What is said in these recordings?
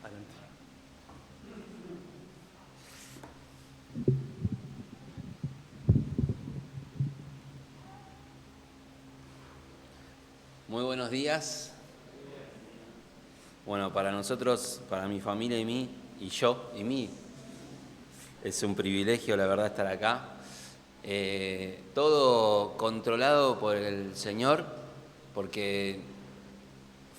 Adelante. Muy buenos días. Bueno, para nosotros, para mi familia y mí, es un privilegio, la verdad, estar acá. Todo controlado por el Señor, porque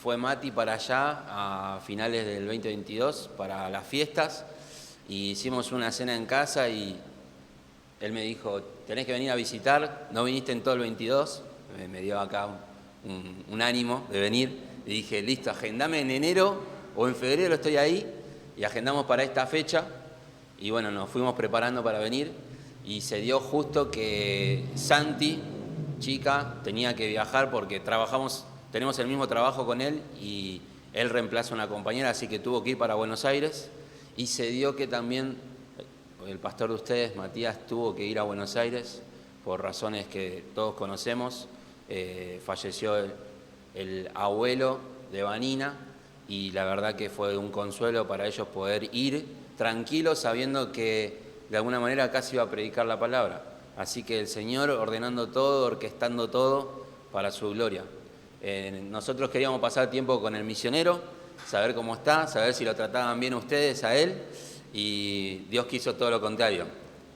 fue Mati para allá a finales del 2022, para las fiestas, y hicimos una cena en casa y él me dijo, tenés que venir a visitar, no viniste en todo el 22, me dio acá un ánimo de venir, y dije, listo, agendame en enero o en febrero, estoy ahí, y agendamos para esta fecha, y bueno, nos fuimos preparando para venir, y se dio justo que Santi, chica, tenía que viajar porque tenemos el mismo trabajo con él, y él reemplaza a una compañera, así que tuvo que ir para Buenos Aires, y se dio que también el pastor de ustedes, Matías, tuvo que ir a Buenos Aires por razones que todos conocemos. Falleció el abuelo de Vanina y la verdad que fue un consuelo para ellos poder ir tranquilos sabiendo que de alguna manera acá se iba a predicar la palabra. Así que el Señor ordenando todo, orquestando todo para su gloria. Nosotros queríamos pasar tiempo con el misionero, saber cómo está, saber si lo trataban bien ustedes a él. Y Dios quiso todo lo contrario,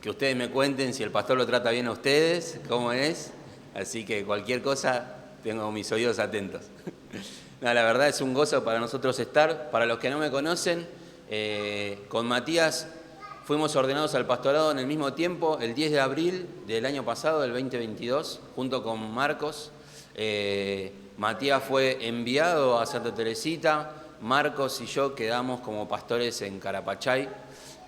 que ustedes me cuenten si el pastor lo trata bien a ustedes, cómo es, así que cualquier cosa tengo mis oídos atentos. No, la verdad es un gozo para nosotros estar. Para los que no me conocen, con Matías fuimos ordenados al pastorado en el mismo tiempo, el 10 de abril del año pasado, del 2022, junto con Marcos. Matías fue enviado a Santa Teresita, Marcos y yo quedamos como pastores en Carapachay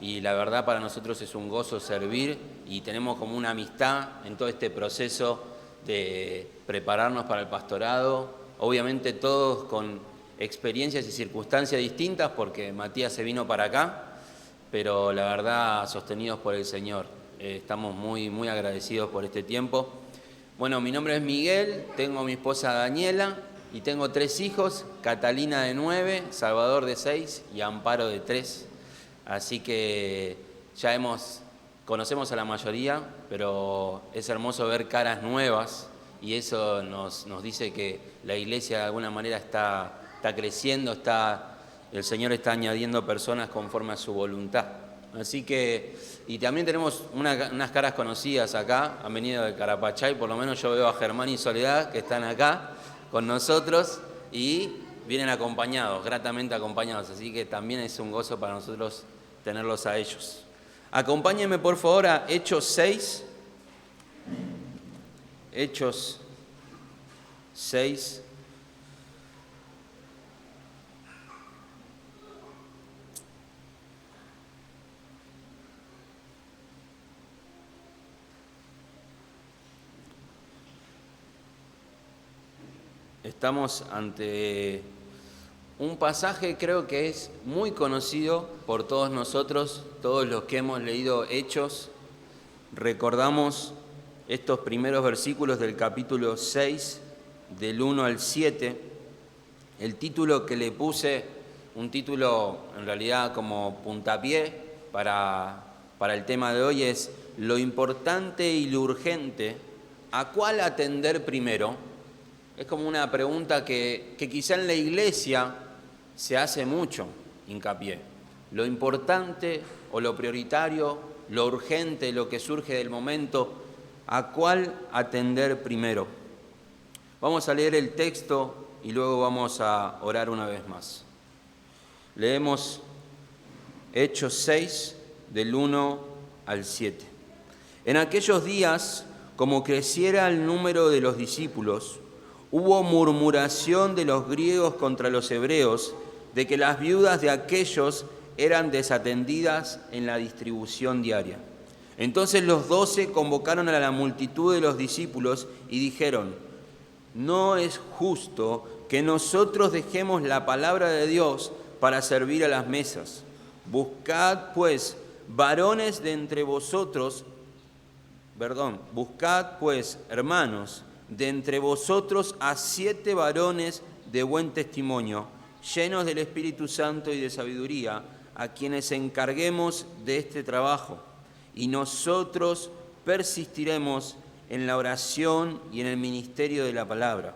y la verdad para nosotros es un gozo servir y tenemos como una amistad en todo este proceso de prepararnos para el pastorado, obviamente todos con experiencias y circunstancias distintas porque Matías se vino para acá, pero la verdad sostenidos por el Señor. Estamos muy, muy agradecidos por este tiempo. Bueno, mi nombre es Miguel, tengo a mi esposa Daniela y tengo 3 hijos, Catalina de 9, Salvador de 6 y Amparo de 3. Así que ya conocemos a la mayoría, pero es hermoso ver caras nuevas y eso nos dice que la iglesia de alguna manera está creciendo, el Señor está añadiendo personas conforme a su voluntad. Así que, y también tenemos unas caras conocidas acá, han venido de Carapachay, por lo menos yo veo a Germán y Soledad que están acá con nosotros y vienen acompañados, gratamente acompañados, así que también es un gozo para nosotros tenerlos a ellos. Acompáñenme por favor a Hechos 6. Hechos 6. Estamos ante un pasaje creo que es muy conocido por todos nosotros, todos los que hemos leído Hechos. Recordamos estos primeros versículos del capítulo 6, del 1 al 7. El título que le puse, un título en realidad como puntapié para el tema de hoy es lo importante y lo urgente, ¿a cuál atender primero? Es como una pregunta que quizá en la iglesia se hace mucho hincapié. Lo importante o lo prioritario, lo urgente, lo que surge del momento, ¿a cuál atender primero? Vamos a leer el texto y luego vamos a orar una vez más. Leemos Hechos 6, del 1 al 7. En aquellos días, como creciera el número de los discípulos, hubo murmuración de los griegos contra los hebreos, de que las viudas de aquellos eran desatendidas en la distribución diaria. Entonces los 12 convocaron a la multitud de los discípulos y dijeron: no es justo que nosotros dejemos la palabra de Dios para servir a las mesas. Buscad pues, hermanos, de entre vosotros a 7 varones de buen testimonio, llenos del Espíritu Santo y de sabiduría, a quienes encarguemos de este trabajo, y nosotros persistiremos en la oración y en el ministerio de la palabra.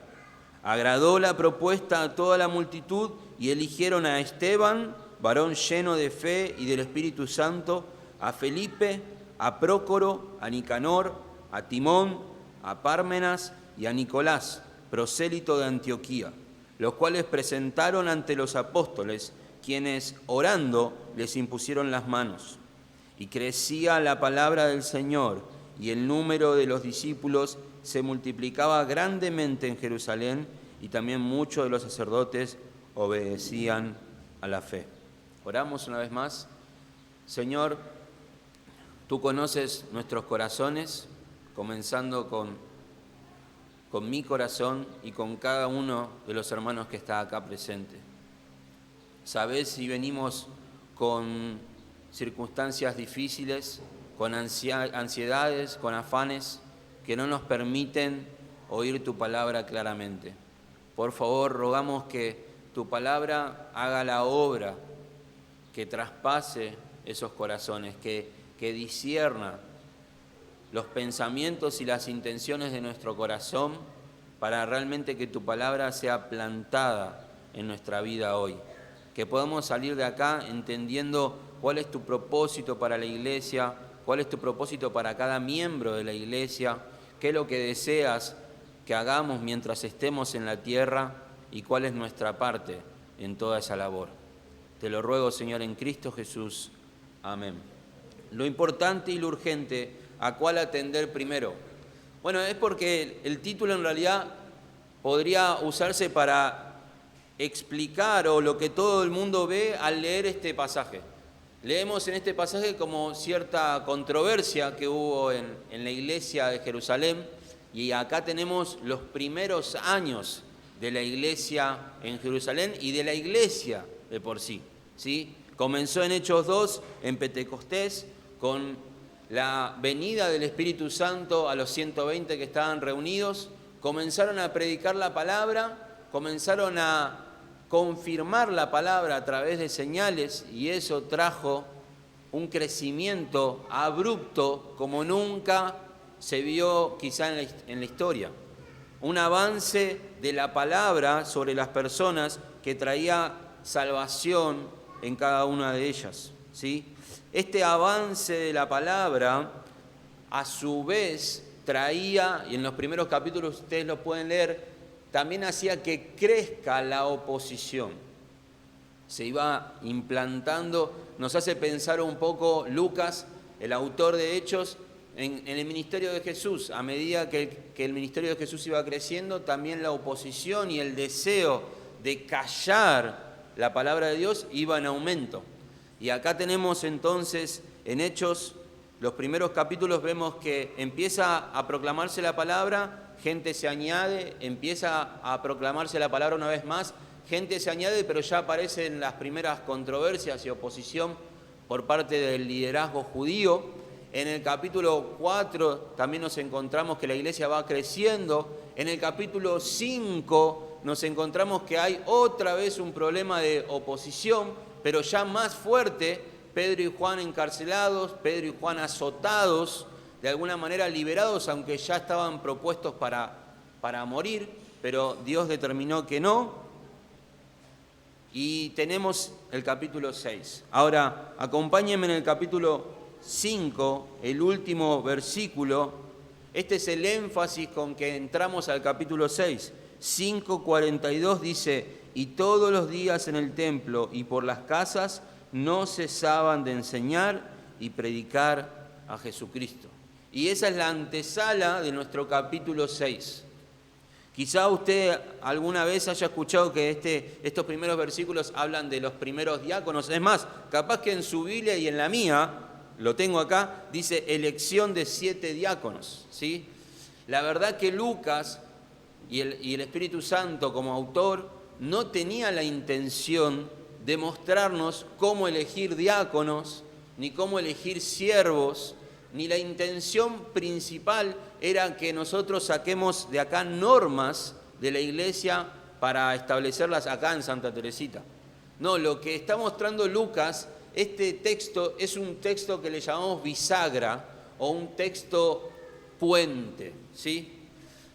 Agradó la propuesta a toda la multitud y eligieron a Esteban, varón lleno de fe y del Espíritu Santo, a Felipe, a Prócoro, a Nicanor, a Timón, a Pármenas y a Nicolás, prosélito de Antioquía, los cuales presentaron ante los apóstoles, quienes, orando, les impusieron las manos. Y crecía la palabra del Señor, y el número de los discípulos se multiplicaba grandemente en Jerusalén, y también muchos de los sacerdotes obedecían a la fe. Oramos una vez más. Señor, tú conoces nuestros corazones, comenzando con mi corazón y con cada uno de los hermanos que está acá presente. Sabés si venimos con circunstancias difíciles, con ansiedades, con afanes que no nos permiten oír tu palabra claramente. Por favor, rogamos que tu palabra haga la obra, que traspase esos corazones, que discierna los pensamientos y las intenciones de nuestro corazón para realmente que tu palabra sea plantada en nuestra vida hoy. Que podamos salir de acá entendiendo cuál es tu propósito para la iglesia, cuál es tu propósito para cada miembro de la iglesia, qué es lo que deseas que hagamos mientras estemos en la tierra y cuál es nuestra parte en toda esa labor. Te lo ruego, Señor, en Cristo Jesús. Amén. Lo importante y lo urgente, ¿a cuál atender primero? Bueno, es porque el título en realidad podría usarse para explicar o lo que todo el mundo ve al leer este pasaje. Leemos en este pasaje como cierta controversia que hubo en la iglesia de Jerusalén, y acá tenemos los primeros años de la iglesia en Jerusalén y de la iglesia de por sí, ¿sí? Comenzó en Hechos 2, en Pentecostés, con la venida del Espíritu Santo a los 120 que estaban reunidos. Comenzaron a predicar la palabra, comenzaron a confirmar la palabra a través de señales, y eso trajo un crecimiento abrupto como nunca se vio quizá en la historia. Un avance de la palabra sobre las personas que traía salvación en cada una de ellas, ¿sí? Este avance de la palabra, a su vez, traía, y en los primeros capítulos ustedes lo pueden leer, también hacía que crezca la oposición. Se iba implantando, nos hace pensar un poco Lucas, el autor de Hechos, en el ministerio de Jesús. A medida que el ministerio de Jesús iba creciendo, también la oposición y el deseo de callar la palabra de Dios iba en aumento. Y acá tenemos entonces en Hechos, los primeros capítulos, vemos que empieza a proclamarse la palabra, gente se añade, empieza a proclamarse la palabra una vez más, gente se añade, pero ya aparecen las primeras controversias y oposición por parte del liderazgo judío. En el capítulo 4 también nos encontramos que la iglesia va creciendo. En el capítulo 5 nos encontramos que hay otra vez un problema de oposición, pero ya más fuerte. Pedro y Juan encarcelados, Pedro y Juan azotados, de alguna manera liberados, aunque ya estaban propuestos para morir, pero Dios determinó que no. Y tenemos el capítulo 6. Ahora, acompáñenme en el capítulo 5, el último versículo. Este es el énfasis con que entramos al capítulo 6. 5:42 dice: y todos los días en el templo y por las casas no cesaban de enseñar y predicar a Jesucristo. Y esa es la antesala de nuestro capítulo 6. Quizá usted alguna vez haya escuchado que estos primeros versículos hablan de los primeros diáconos. Es más, capaz que en su Biblia y en la mía, lo tengo acá, dice elección de 7 diáconos, ¿sí? La verdad que Lucas y el Espíritu Santo como autor no tenía la intención de mostrarnos cómo elegir diáconos, ni cómo elegir siervos, ni la intención principal era que nosotros saquemos de acá normas de la iglesia para establecerlas acá en Santa Teresita. No, lo que está mostrando Lucas, este texto es un texto que le llamamos bisagra o un texto puente, ¿sí?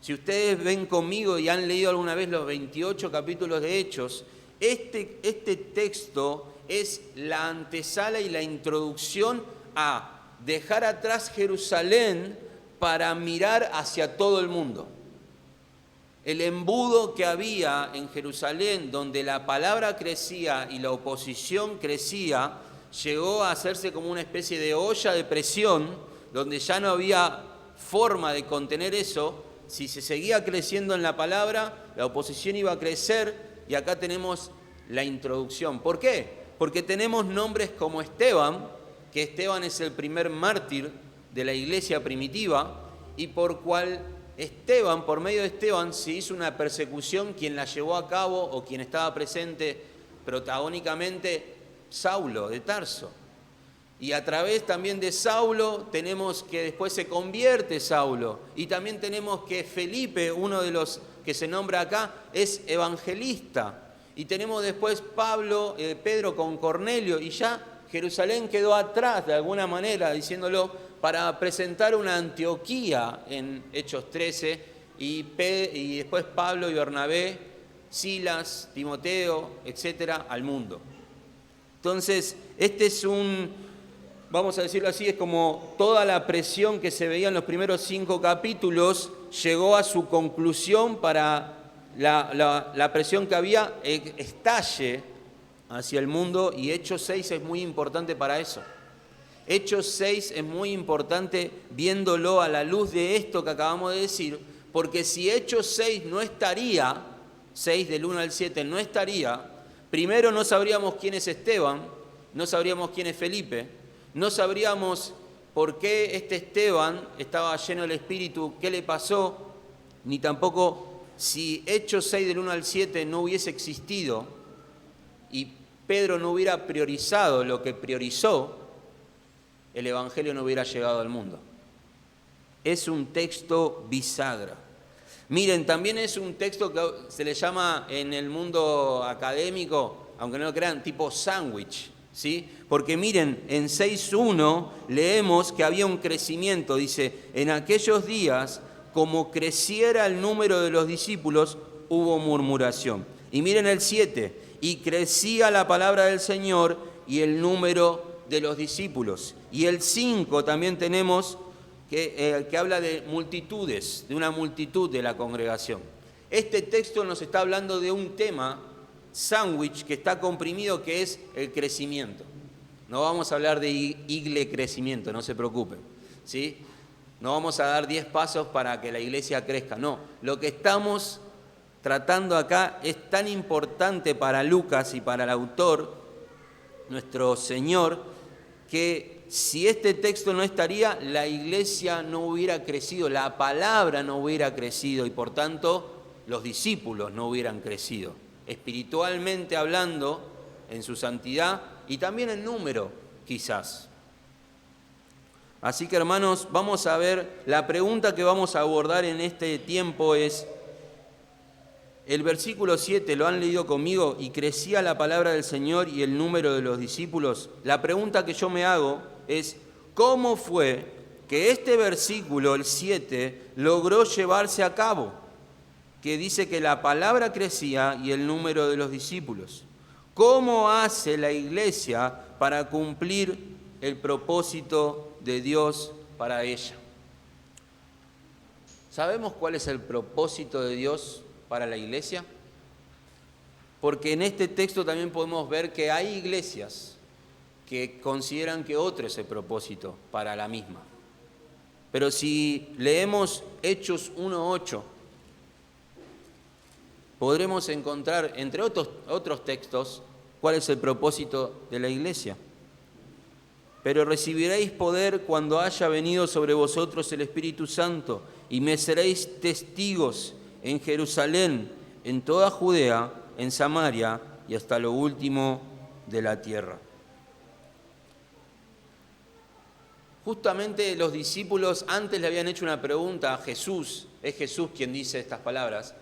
Si ustedes ven conmigo y han leído alguna vez los 28 capítulos de Hechos, este texto es la antesala y la introducción a dejar atrás Jerusalén para mirar hacia todo el mundo. El embudo que había en Jerusalén, donde la palabra crecía y la oposición crecía, llegó a hacerse como una especie de olla de presión, donde ya no había forma de contener eso. Si se seguía creciendo en la palabra, la oposición iba a crecer, y acá tenemos la introducción. ¿Por qué? Porque tenemos nombres como Esteban, que Esteban es el primer mártir de la iglesia primitiva, y por medio de Esteban se hizo una persecución. Quien la llevó a cabo o quien estaba presente protagónicamente, Saulo de Tarso. Y a través también de Saulo tenemos que después se convierte Saulo. Y también tenemos que Felipe, uno de los que se nombra acá, es evangelista. Y tenemos después Pedro con Cornelio, y ya Jerusalén quedó atrás de alguna manera, diciéndolo, para presentar una Antioquía en Hechos 13, y después Pablo y Bernabé, Silas, Timoteo, etcétera, al mundo. Entonces, vamos a decirlo así, es como toda la presión que se veía en los primeros 5 capítulos llegó a su conclusión para la presión que había estalle hacia el mundo, y Hechos 6 es muy importante para eso. Hechos 6 es muy importante viéndolo a la luz de esto que acabamos de decir, porque si Hechos 6 no estaría, 6 del 1 al 7 no estaría, primero no sabríamos quién es Esteban, no sabríamos quién es Felipe, no sabríamos por qué este Esteban estaba lleno del Espíritu, qué le pasó, ni tampoco si Hechos 6 del 1 al 7 no hubiese existido y Pedro no hubiera priorizado lo que priorizó, el Evangelio no hubiera llegado al mundo. Es un texto bisagra. Miren, también es un texto que se le llama en el mundo académico, aunque no lo crean, tipo sándwich, ¿sí? Porque miren, en 6.1 leemos que había un crecimiento, dice, en aquellos días, como creciera el número de los discípulos, hubo murmuración. Y miren el 7, y crecía la palabra del Señor y el número de los discípulos. Y el 5 también tenemos que habla de multitudes, de una multitud de la congregación. Este texto nos está hablando de un tema sándwich que está comprimido, que es el crecimiento. No vamos a hablar de igle crecimiento, no se preocupen, ¿sí? No vamos a dar 10 pasos para que la iglesia crezca, no. Lo que estamos tratando acá es tan importante para Lucas y para el autor, nuestro Señor, que si este texto no estaría, la iglesia no hubiera crecido, la palabra no hubiera crecido, y por tanto los discípulos no hubieran crecido, espiritualmente hablando, en su santidad y también en número, quizás. Así que, hermanos, vamos a ver, la pregunta que vamos a abordar en este tiempo es, el versículo 7, ¿lo han leído conmigo? Y crecía la palabra del Señor y el número de los discípulos. La pregunta que yo me hago es, ¿cómo fue que este versículo, el 7, logró llevarse a cabo? Que dice que la palabra crecía y el número de los discípulos. ¿Cómo hace la iglesia para cumplir el propósito de Dios para ella? ¿Sabemos cuál es el propósito de Dios para la iglesia? Porque en este texto también podemos ver que hay iglesias que consideran que otro es el propósito para la misma. Pero si leemos Hechos 1:8, podremos encontrar, entre otros textos, cuál es el propósito de la iglesia. Pero recibiréis poder cuando haya venido sobre vosotros el Espíritu Santo, y me seréis testigos en Jerusalén, en toda Judea, en Samaria y hasta lo último de la tierra. Justamente los discípulos antes le habían hecho una pregunta a Jesús, es Jesús quien dice estas palabras,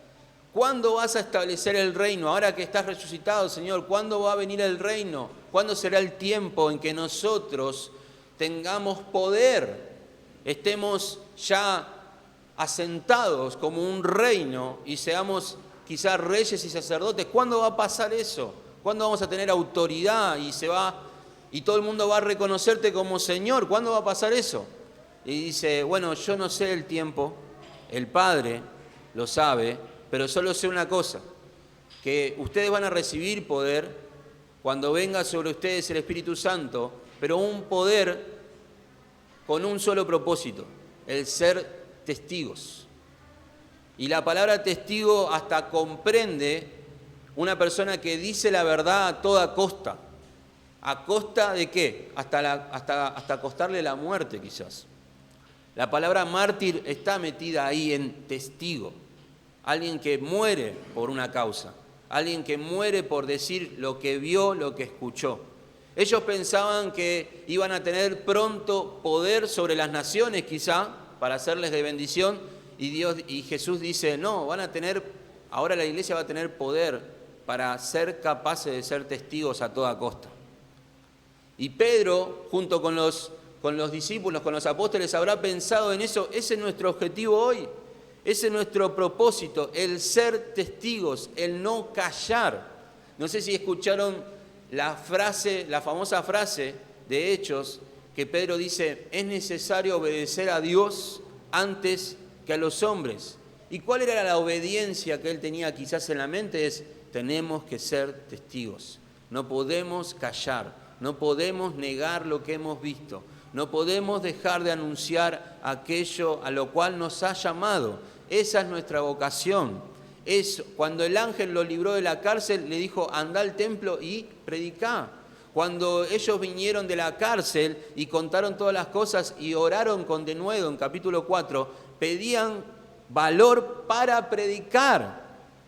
¿Cuándo vas a establecer el reino? Ahora que estás resucitado, Señor, ¿cuándo va a venir el reino? ¿Cuándo será el tiempo en que nosotros tengamos poder, estemos ya asentados como un reino y seamos quizás reyes y sacerdotes? ¿Cuándo va a pasar eso? ¿Cuándo vamos a tener autoridad y todo el mundo va a reconocerte como Señor? ¿Cuándo va a pasar eso? Y dice, bueno, yo no sé el tiempo, el Padre lo sabe, pero solo sé una cosa, que ustedes van a recibir poder cuando venga sobre ustedes el Espíritu Santo, pero un poder con un solo propósito, el ser testigos. Y la palabra testigo hasta comprende una persona que dice la verdad a toda costa. ¿A costa de qué? Hasta costarle la muerte quizás. La palabra mártir está metida ahí en testigo. Alguien que muere por una causa. Alguien que muere por decir lo que vio, lo que escuchó. Ellos pensaban que iban a tener pronto poder sobre las naciones quizá, para hacerles de bendición, y Jesús dice, no, ahora la iglesia va a tener poder para ser capaces de ser testigos a toda costa. Y Pedro, junto con los discípulos, con los apóstoles, habrá pensado en eso. Ese es nuestro objetivo hoy, ese es nuestro propósito, el ser testigos, el no callar. No sé si escucharon la famosa frase de Hechos, que Pedro dice, es necesario obedecer a Dios antes que a los hombres. ¿Y cuál era la obediencia que él tenía quizás en la mente? Tenemos que ser testigos, no podemos callar, no podemos negar lo que hemos visto, no podemos dejar de anunciar aquello a lo cual nos ha llamado. Esa es nuestra vocación. Cuando el ángel lo libró de la cárcel, le dijo, anda al templo y predicá. Cuando ellos vinieron de la cárcel y contaron todas las cosas y oraron con denuedo en capítulo 4, pedían valor para predicar.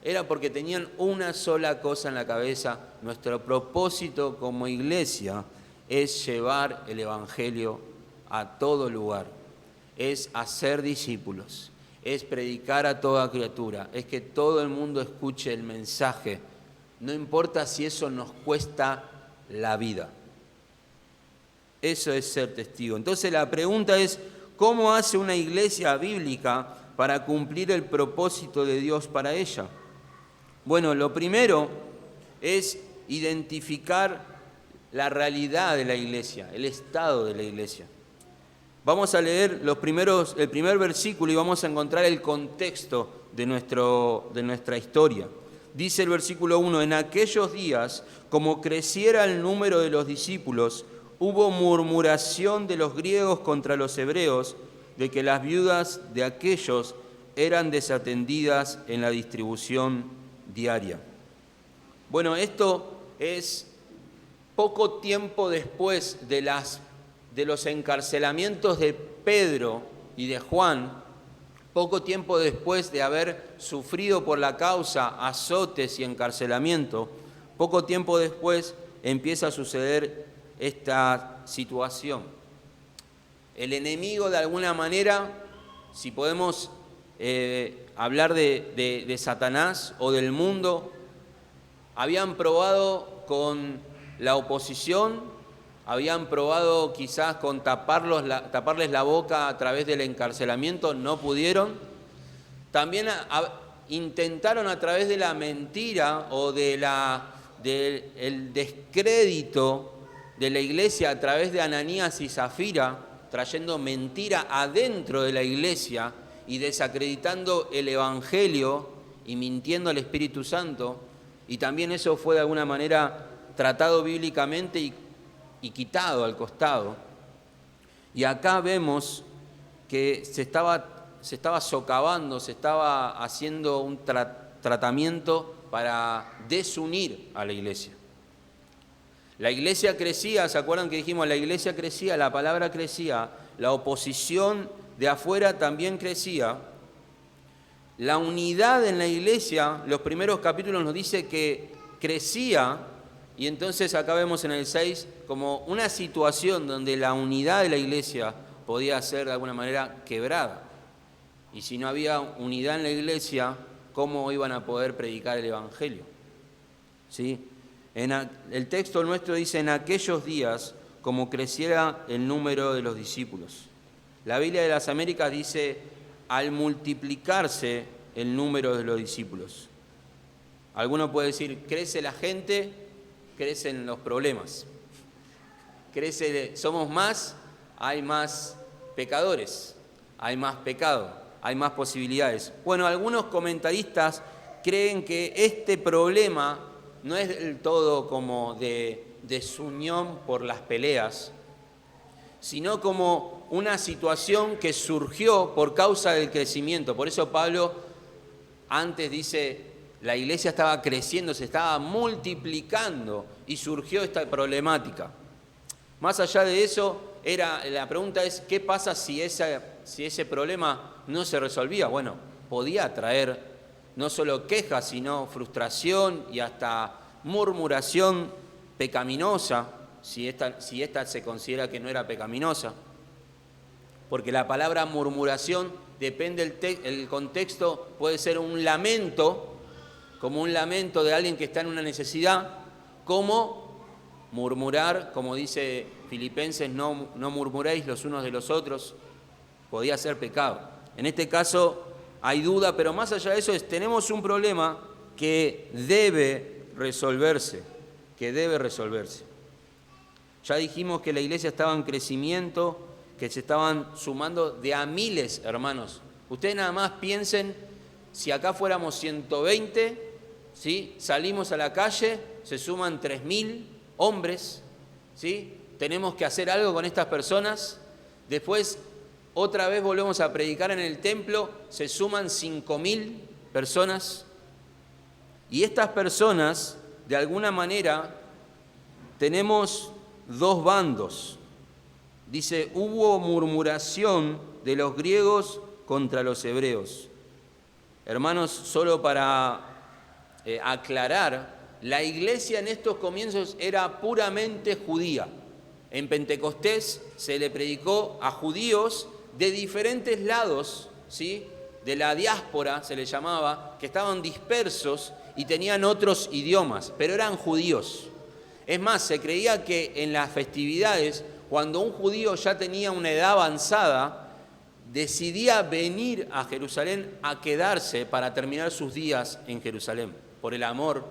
Era porque tenían una sola cosa en la cabeza. Nuestro propósito como iglesia es llevar el evangelio a todo lugar, es hacer discípulos, es predicar a toda criatura, es que todo el mundo escuche el mensaje, no importa si eso nos cuesta la vida. Eso es ser testigo. Entonces la pregunta es, ¿cómo hace una iglesia bíblica para cumplir el propósito de Dios para ella? Bueno, lo primero es identificar la realidad de la iglesia, el estado de la iglesia. Vamos a leer el primer versículo y vamos a encontrar el contexto de nuestra historia. Dice el versículo 1, en aquellos días, como creciera el número de los discípulos, hubo murmuración de los griegos contra los hebreos, de que las viudas de aquellos eran desatendidas en la distribución diaria. Bueno, esto es poco tiempo después de los encarcelamientos de Pedro y de Juan, poco tiempo después de haber sufrido por la causa azotes y encarcelamiento, poco tiempo después empieza a suceder esta situación. El enemigo, de alguna manera, si podemos hablar de Satanás o del mundo, habían probado con la oposición, habían probado quizás con taparles la boca a través del encarcelamiento, no pudieron. También intentaron a través de la mentira o del descrédito de la iglesia a través de Ananías y Zafira, trayendo mentira adentro de la iglesia y desacreditando el Evangelio y mintiendo al Espíritu Santo. Y también eso fue de alguna manera tratado bíblicamente y quitado al costado. Y acá vemos que se estaba socavando, se estaba haciendo un tratamiento para desunir a la iglesia. La iglesia crecía, ¿se acuerdan que dijimos? La iglesia crecía, la palabra crecía, la oposición de afuera también crecía. La unidad en la iglesia, los primeros capítulos nos dice que crecía, y entonces acá vemos en el 6 como una situación donde la unidad de la iglesia podía ser de alguna manera quebrada. Y si no había unidad en la iglesia, cómo iban a poder predicar el Evangelio. ¿Sí? El texto nuestro dice, en aquellos días, como creciera el número de los discípulos. La Biblia de las Américas dice, al multiplicarse el número de los discípulos. Alguno puede decir, crece la gente, crecen los problemas. Somos más, hay más pecadores, hay más pecado, hay más posibilidades. Bueno, algunos comentaristas creen que este problema no es del todo como de desunión por las peleas, sino como una situación que surgió por causa del crecimiento. Por eso Pablo antes dice, la iglesia estaba creciendo, se estaba multiplicando y surgió esta problemática. Más allá de eso, la pregunta es, ¿qué pasa si ese problema no se resolvía? Bueno, podía traer no solo quejas, sino frustración y hasta murmuración pecaminosa, si esta se considera que no era pecaminosa. Porque la palabra murmuración, depende del contexto, puede ser un lamento, como un lamento de alguien que está en una necesidad, como murmurar, como dice Filipenses, no murmuréis los unos de los otros, podía ser pecado. En este caso hay duda, pero más allá de eso tenemos un problema que debe resolverse, Ya dijimos que la iglesia estaba en crecimiento, que se estaban sumando de a miles, hermanos. Ustedes nada más piensen, si acá fuéramos 120, ¿sí? Salimos a la calle, se suman 3.000 hombres, ¿sí? Tenemos que hacer algo con estas personas. Después, otra vez volvemos a predicar en el templo, se suman 5.000 personas. Y estas personas, de alguna manera, tenemos dos bandos. Dice, hubo murmuración de los griegos contra los hebreos. Hermanos, solo para aclarar, la iglesia en estos comienzos era puramente judía. En Pentecostés se le predicó a judíos de diferentes lados, ¿sí? De la diáspora se les llamaba, que estaban dispersos y tenían otros idiomas, pero eran judíos. Es más, se creía que en las festividades, cuando un judío ya tenía una edad avanzada, decidía venir a Jerusalén a quedarse para terminar sus días en Jerusalén, por el amor,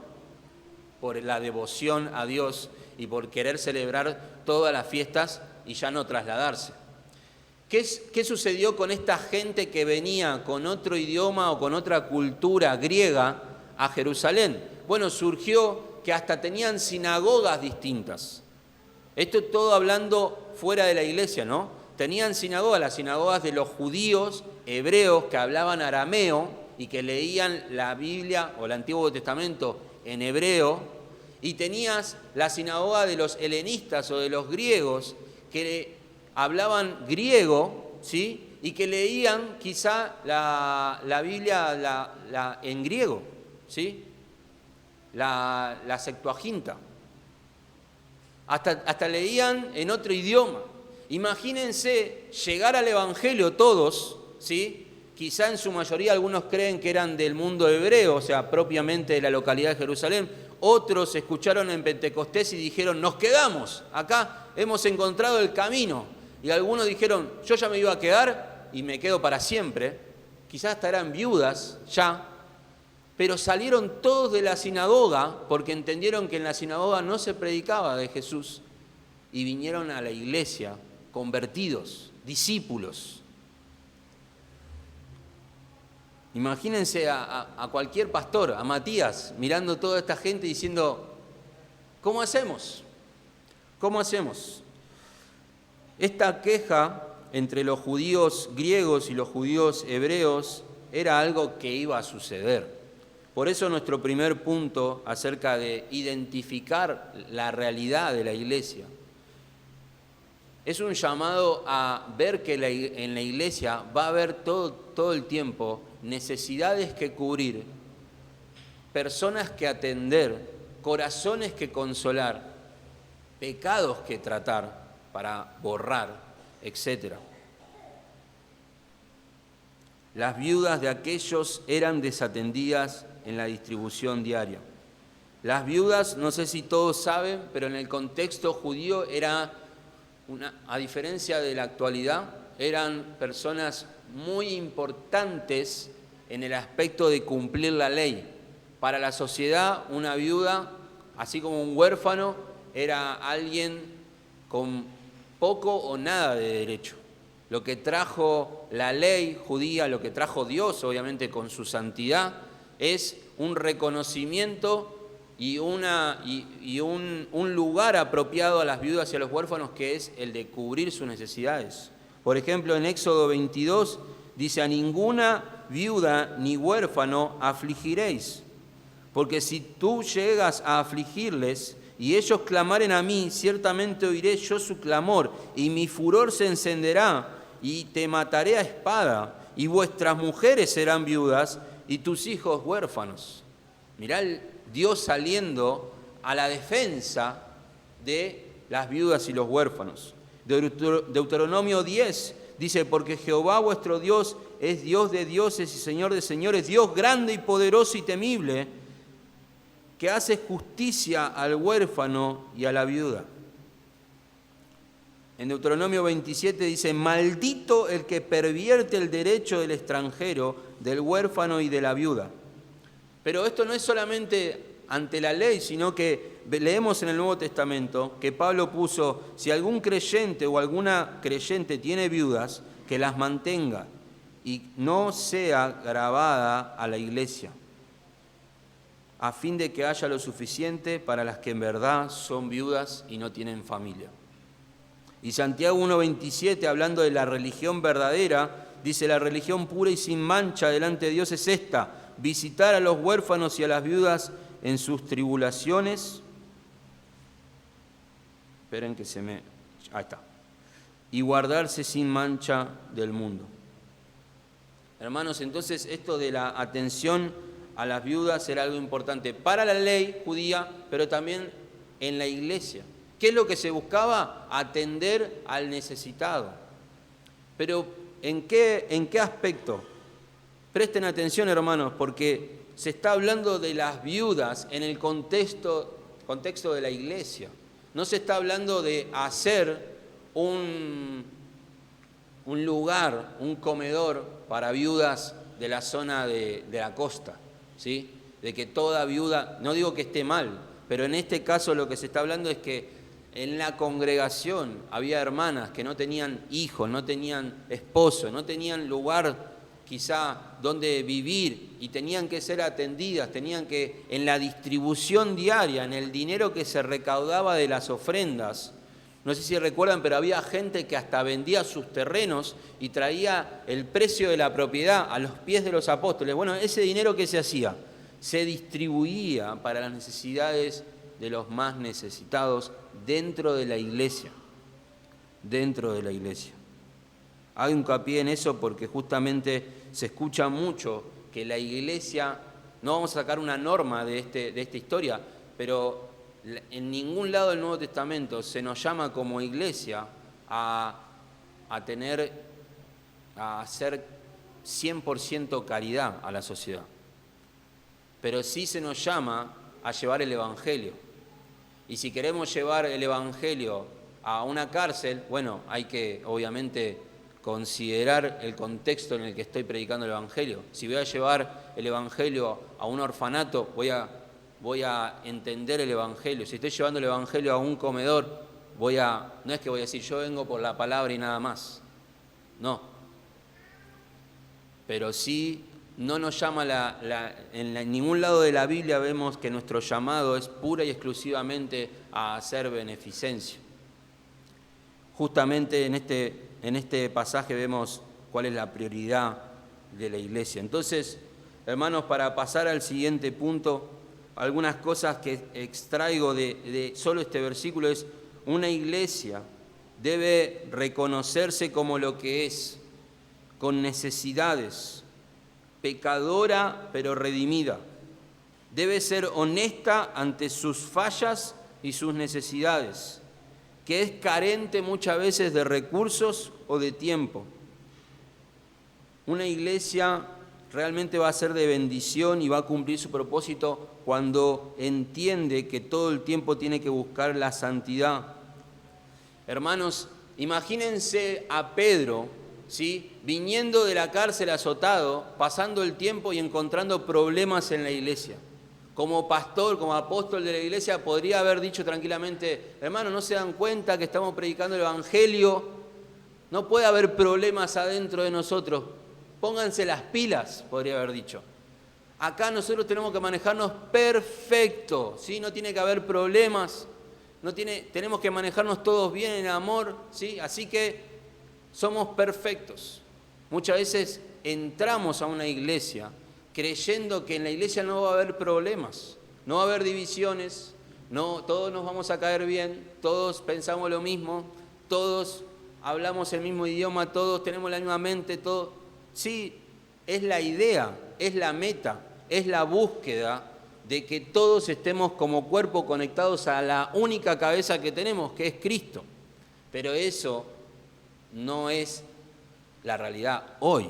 por la devoción a Dios y por querer celebrar todas las fiestas y ya no trasladarse. ¿Qué sucedió con esta gente que venía con otro idioma o con otra cultura griega a Jerusalén? Bueno, surgió que hasta tenían sinagogas distintas. Esto todo hablando fuera de la iglesia, ¿no? Tenían sinagogas, las sinagogas de los judíos hebreos que hablaban arameo y que leían la Biblia o el Antiguo Testamento en hebreo, y tenías la sinagoga de los helenistas o de los griegos que hablaban griego, ¿sí? Y que leían quizá la Biblia en griego, ¿sí? La Septuaginta. Hasta leían en otro idioma. Imagínense llegar al Evangelio todos, ¿sí? Quizá en su mayoría algunos creen que eran del mundo hebreo, o sea, propiamente de la localidad de Jerusalén. Otros escucharon en Pentecostés y dijeron, nos quedamos, acá hemos encontrado el camino. Y algunos dijeron, yo ya me iba a quedar y me quedo para siempre. Quizás hasta eran viudas ya, pero salieron todos de la sinagoga porque entendieron que en la sinagoga no se predicaba de Jesús y vinieron a la iglesia convertidos, discípulos. Imagínense a cualquier pastor, a Matías, mirando toda esta gente diciendo, ¿cómo hacemos? ¿Cómo hacemos? Esta queja entre los judíos griegos y los judíos hebreos era algo que iba a suceder. Por eso nuestro primer punto acerca de identificar la realidad de la iglesia es un llamado a ver que en la iglesia va a haber todo el tiempo necesidades que cubrir, personas que atender, corazones que consolar, pecados que tratar para borrar, etc. las viudas de aquellos eran desatendidas en la distribución diaria. Las viudas, no sé si todos saben, pero en el contexto judío a diferencia de la actualidad, eran personas muy importantes en el aspecto de cumplir la ley. Para la sociedad, una viuda, así como un huérfano, era alguien con poco o nada de derecho. Lo que trajo la ley judía, lo que trajo Dios, obviamente con su santidad, es un reconocimiento y un lugar apropiado a las viudas y a los huérfanos, que es el de cubrir sus necesidades. Por ejemplo, en Éxodo 22 dice: a ninguna viuda ni huérfano afligiréis, porque si tú llegas a afligirles y ellos clamaren a mí, ciertamente oiré yo su clamor, y mi furor se encenderá, y te mataré a espada, y vuestras mujeres serán viudas, y tus hijos huérfanos. Mirá Dios saliendo a la defensa de las viudas y los huérfanos. Deuteronomio 10 dice: porque Jehová vuestro Dios es Dios de dioses y Señor de señores, Dios grande y poderoso y temible, que hace justicia al huérfano y a la viuda. En Deuteronomio 27 dice: maldito el que pervierte el derecho del extranjero, del huérfano y de la viuda. Pero esto no es solamente ante la ley, sino que leemos en el Nuevo Testamento que Pablo puso: si algún creyente o alguna creyente tiene viudas, que las mantenga y no sea grabada a la iglesia, a fin de que haya lo suficiente para las que en verdad son viudas y no tienen familia. Y Santiago 1:27, hablando de la religión verdadera, dice: la religión pura y sin mancha delante de Dios es esta: visitar a los huérfanos y a las viudas en sus tribulaciones. Esperen que ahí está. Y guardarse sin mancha del mundo. Hermanos, entonces esto de la atención a las viudas era algo importante para la ley judía, pero también en la iglesia. ¿Qué es lo que se buscaba? Atender al necesitado. Pero ¿en qué aspecto? Presten atención, hermanos, porque se está hablando de las viudas en el contexto de la iglesia. No se está hablando de hacer un lugar, un comedor para viudas de la zona de la costa, ¿sí? De que toda viuda, no digo que esté mal, pero en este caso lo que se está hablando es que en la congregación había hermanas que no tenían hijos, no tenían esposo, no tenían lugar quizá donde vivir, y tenían que ser atendidas, tenían que, en la distribución diaria, en el dinero que se recaudaba de las ofrendas, no sé si recuerdan, pero había gente que hasta vendía sus terrenos y traía el precio de la propiedad a los pies de los apóstoles. Bueno, ese dinero, ¿qué se hacía? Se distribuía para las necesidades de los más necesitados dentro de la iglesia. Dentro de la iglesia. Hago hincapié en eso porque justamente se escucha mucho que la iglesia, no vamos a sacar una norma de esta historia, pero en ningún lado del Nuevo Testamento se nos llama como iglesia a hacer 100% caridad a la sociedad. Pero sí se nos llama a llevar el Evangelio. Y si queremos llevar el Evangelio a una cárcel, bueno, hay que obviamente considerar el contexto en el que estoy predicando el Evangelio. Si voy a llevar el Evangelio a un orfanato, voy a entender el Evangelio. Si estoy llevando el Evangelio a un comedor, no es que voy a decir yo vengo por la palabra y nada más. No. Pero sí, no nos llama en ningún lado de la Biblia vemos que nuestro llamado es pura y exclusivamente a hacer beneficencia. Justamente en este pasaje vemos cuál es la prioridad de la iglesia. Entonces, hermanos, para pasar al siguiente punto, algunas cosas que extraigo de solo este versículo es: una iglesia debe reconocerse como lo que es, con necesidades, pecadora pero redimida. Debe ser honesta ante sus fallas y sus necesidades, que es carente muchas veces de recursos o de tiempo. Una iglesia realmente va a ser de bendición y va a cumplir su propósito cuando entiende que todo el tiempo tiene que buscar la santidad. Hermanos, imagínense a Pedro, ¿sí?, viniendo de la cárcel azotado, pasando el tiempo y encontrando problemas en la iglesia. Como pastor, como apóstol de la iglesia, podría haber dicho tranquilamente: hermanos, ¿no se dan cuenta que estamos predicando el Evangelio? No puede haber problemas adentro de nosotros. Pónganse las pilas, podría haber dicho. Acá nosotros tenemos que manejarnos perfecto, ¿sí? No tiene que haber problemas, tenemos que manejarnos todos bien en amor, ¿sí? Así que somos perfectos. Muchas veces entramos a una iglesia creyendo que en la iglesia no va a haber problemas, no va a haber divisiones, no, todos nos vamos a caer bien, todos pensamos lo mismo, todos hablamos el mismo idioma, todos tenemos la misma mente, todo. Sí, es la idea, es la meta, es la búsqueda de que todos estemos como cuerpo conectados a la única cabeza que tenemos, que es Cristo. Pero eso no es la realidad hoy.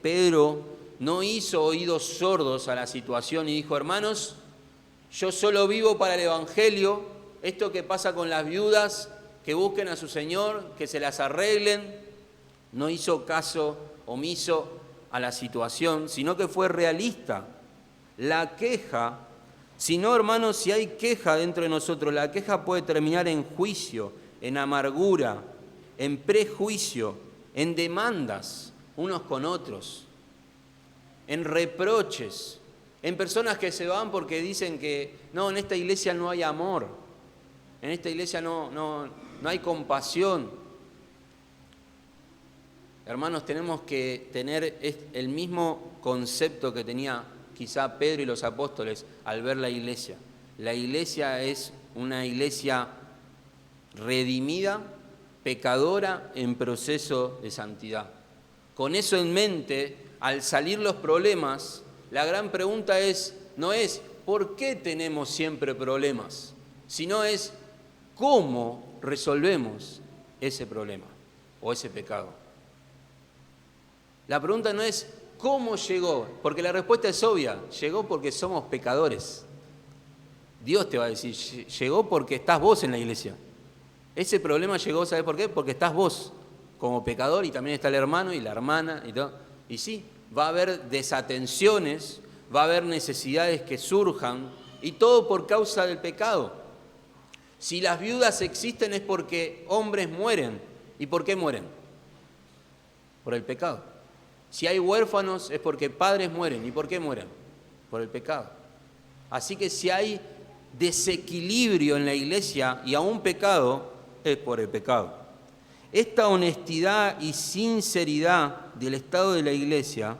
Pedro no hizo oídos sordos a la situación y dijo: hermanos, yo solo vivo para el Evangelio, esto que pasa con las viudas, que busquen a su Señor, que se las arreglen. No hizo caso omiso a la situación, sino que fue realista. La queja, si no, hermanos, si hay queja dentro de nosotros, la queja puede terminar en juicio, en amargura, en prejuicio, en demandas unos con otros, en reproches, en personas que se van porque dicen que no, en esta iglesia no hay amor, en esta iglesia no hay compasión. Hermanos, tenemos que tener el mismo concepto que tenía quizá Pedro y los apóstoles al ver la iglesia. La iglesia es una iglesia redimida, pecadora, en proceso de santidad. Con eso en mente, al salir los problemas, la gran pregunta no es ¿por qué tenemos siempre problemas?, sino es ¿cómo resolvemos ese problema o ese pecado? La pregunta no es ¿cómo llegó?, porque la respuesta es obvia: llegó porque somos pecadores. Dios te va a decir, llegó porque estás vos en la iglesia. Ese problema llegó, ¿sabes por qué? Porque estás vos como pecador y también está el hermano y la hermana y todo. Y sí, va a haber desatenciones, va a haber necesidades que surjan y todo por causa del pecado. Si las viudas existen es porque hombres mueren. ¿Y por qué mueren? Por el pecado. Si hay huérfanos es porque padres mueren. ¿Y por qué mueren? Por el pecado. Así que si hay desequilibrio en la iglesia y aún pecado, es por el pecado. Esta honestidad y sinceridad del estado de la iglesia,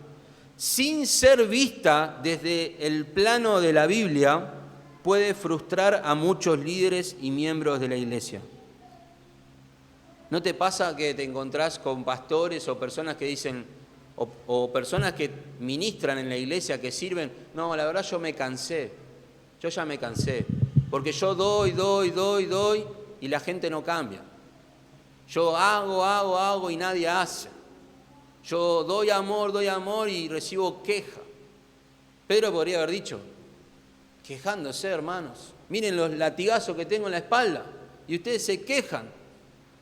sin ser vista desde el plano de la Biblia, puede frustrar a muchos líderes y miembros de la iglesia. ¿No te pasa que te encontrás con pastores o personas que dicen, o personas que ministran en la iglesia, que sirven? No, la verdad yo ya me cansé, porque yo doy y la gente no cambia. Yo hago y nadie hace. Yo doy amor y recibo queja. Pedro podría haber dicho, quejándose, hermanos, miren los latigazos que tengo en la espalda y ustedes se quejan.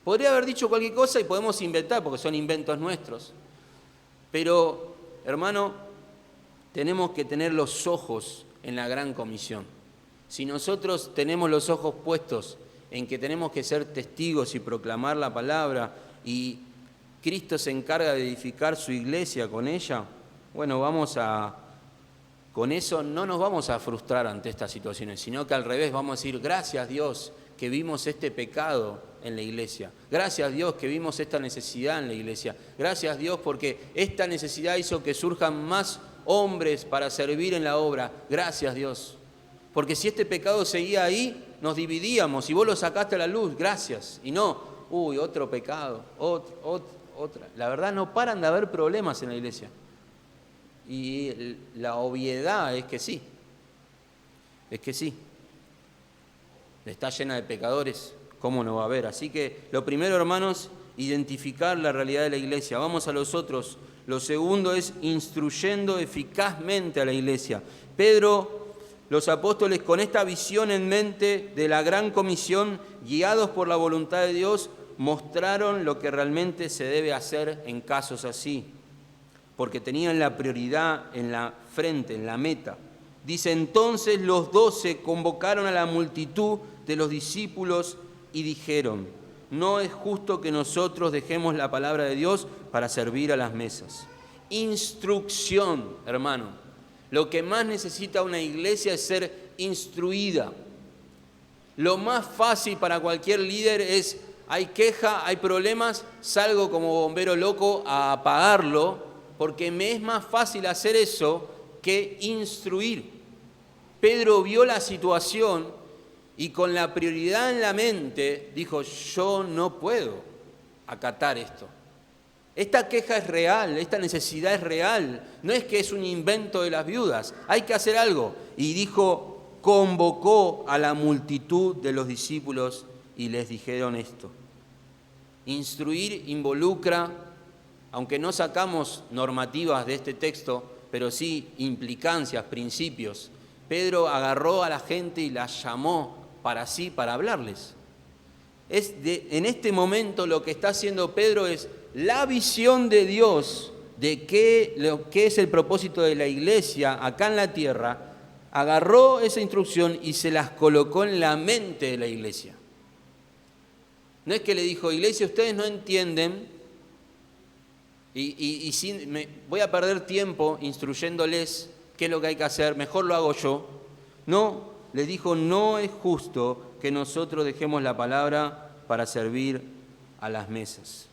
Podría haber dicho cualquier cosa y podemos inventar, porque son inventos nuestros. Pero, hermano, tenemos que tener los ojos en la gran comisión. Si nosotros tenemos los ojos puestos en que tenemos que ser testigos y proclamar la palabra, y Cristo se encarga de edificar su iglesia con ella, bueno, con eso no nos vamos a frustrar ante estas situaciones, sino que al revés vamos a decir, gracias Dios que vimos este pecado en la iglesia. Gracias Dios que vimos esta necesidad en la iglesia. Gracias Dios porque esta necesidad hizo que surjan más hombres para servir en la obra. Gracias Dios. Porque si este pecado seguía ahí, nos dividíamos y vos lo sacaste a la luz. Gracias. Y no, otro pecado, otra. La verdad no paran de haber problemas en la iglesia. Y la obviedad es que sí. Está llena de pecadores, ¿cómo no va a haber? Así que lo primero, hermanos, identificar la realidad de la iglesia. Vamos a los otros. Lo segundo es instruyendo eficazmente a la iglesia. Pedro, los apóstoles, con esta visión en mente de la gran comisión, guiados por la voluntad de Dios, mostraron lo que realmente se debe hacer en casos así, porque tenían la prioridad en la frente, en la meta. Dice, entonces los 12 convocaron a la multitud de los discípulos y dijeron, no es justo que nosotros dejemos la palabra de Dios para servir a las mesas. Instrucción, hermano. Lo que más necesita una iglesia es ser instruida. Lo más fácil para cualquier líder es, hay queja, hay problemas, salgo como bombero loco a apagarlo, porque me es más fácil hacer eso que instruir. Pedro vio la situación y con la prioridad en la mente dijo, yo no puedo acatar esto. Esta queja es real, esta necesidad es real, no es que es un invento de las viudas, hay que hacer algo. Y dijo, convocó a la multitud de los discípulos y les dijeron esto. Instruir involucra, aunque no sacamos normativas de este texto, pero sí implicancias, principios. Pedro agarró a la gente y la llamó para sí, para hablarles. En este momento lo que está haciendo Pedro es la visión de Dios de lo que es el propósito de la iglesia acá en la tierra, agarró esa instrucción y se las colocó en la mente de la iglesia. No es que le dijo, iglesia, ustedes no entienden voy a perder tiempo instruyéndoles qué es lo que hay que hacer, mejor lo hago yo. No, les dijo, no es justo que nosotros dejemos la palabra para servir a las mesas.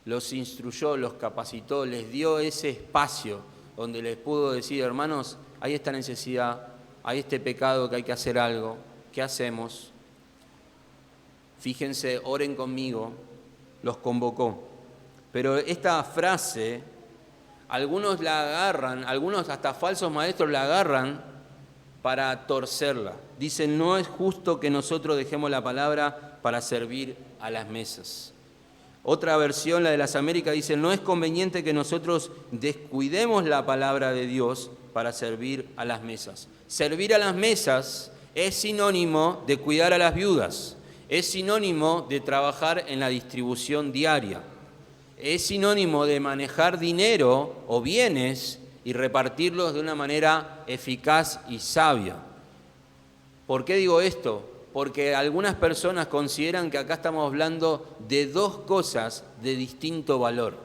Los instruyó, los capacitó, les dio ese espacio donde les pudo decir, hermanos, hay esta necesidad, hay este pecado que hay que hacer algo, ¿qué hacemos? Fíjense, oren conmigo, los convocó. Pero esta frase, algunos la agarran, algunos hasta falsos maestros la agarran para torcerla. Dicen, no es justo que nosotros dejemos la palabra para servir a las mesas. Otra versión, la de las Américas, dice, no es conveniente que nosotros descuidemos la palabra de Dios para servir a las mesas. Servir a las mesas es sinónimo de cuidar a las viudas, es sinónimo de trabajar en la distribución diaria. Es sinónimo de manejar dinero o bienes y repartirlos de una manera eficaz y sabia. ¿Por qué digo esto? Porque algunas personas consideran que acá estamos hablando de dos cosas de distinto valor.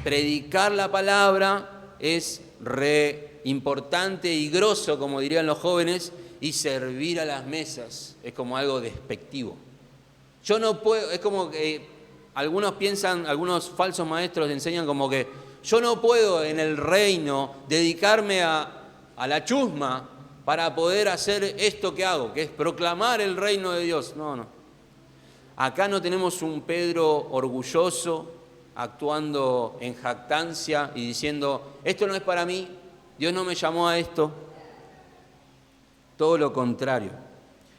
Predicar la palabra es re importante y grosso, como dirían los jóvenes, y servir a las mesas es como algo despectivo. Yo no puedo, es como que algunos piensan, algunos falsos maestros enseñan como que yo no puedo en el reino dedicarme a la chusma para poder hacer esto que hago, que es proclamar el reino de Dios. No. Acá no tenemos un Pedro orgulloso, actuando en jactancia y diciendo, esto no es para mí, Dios no me llamó a esto. Todo lo contrario.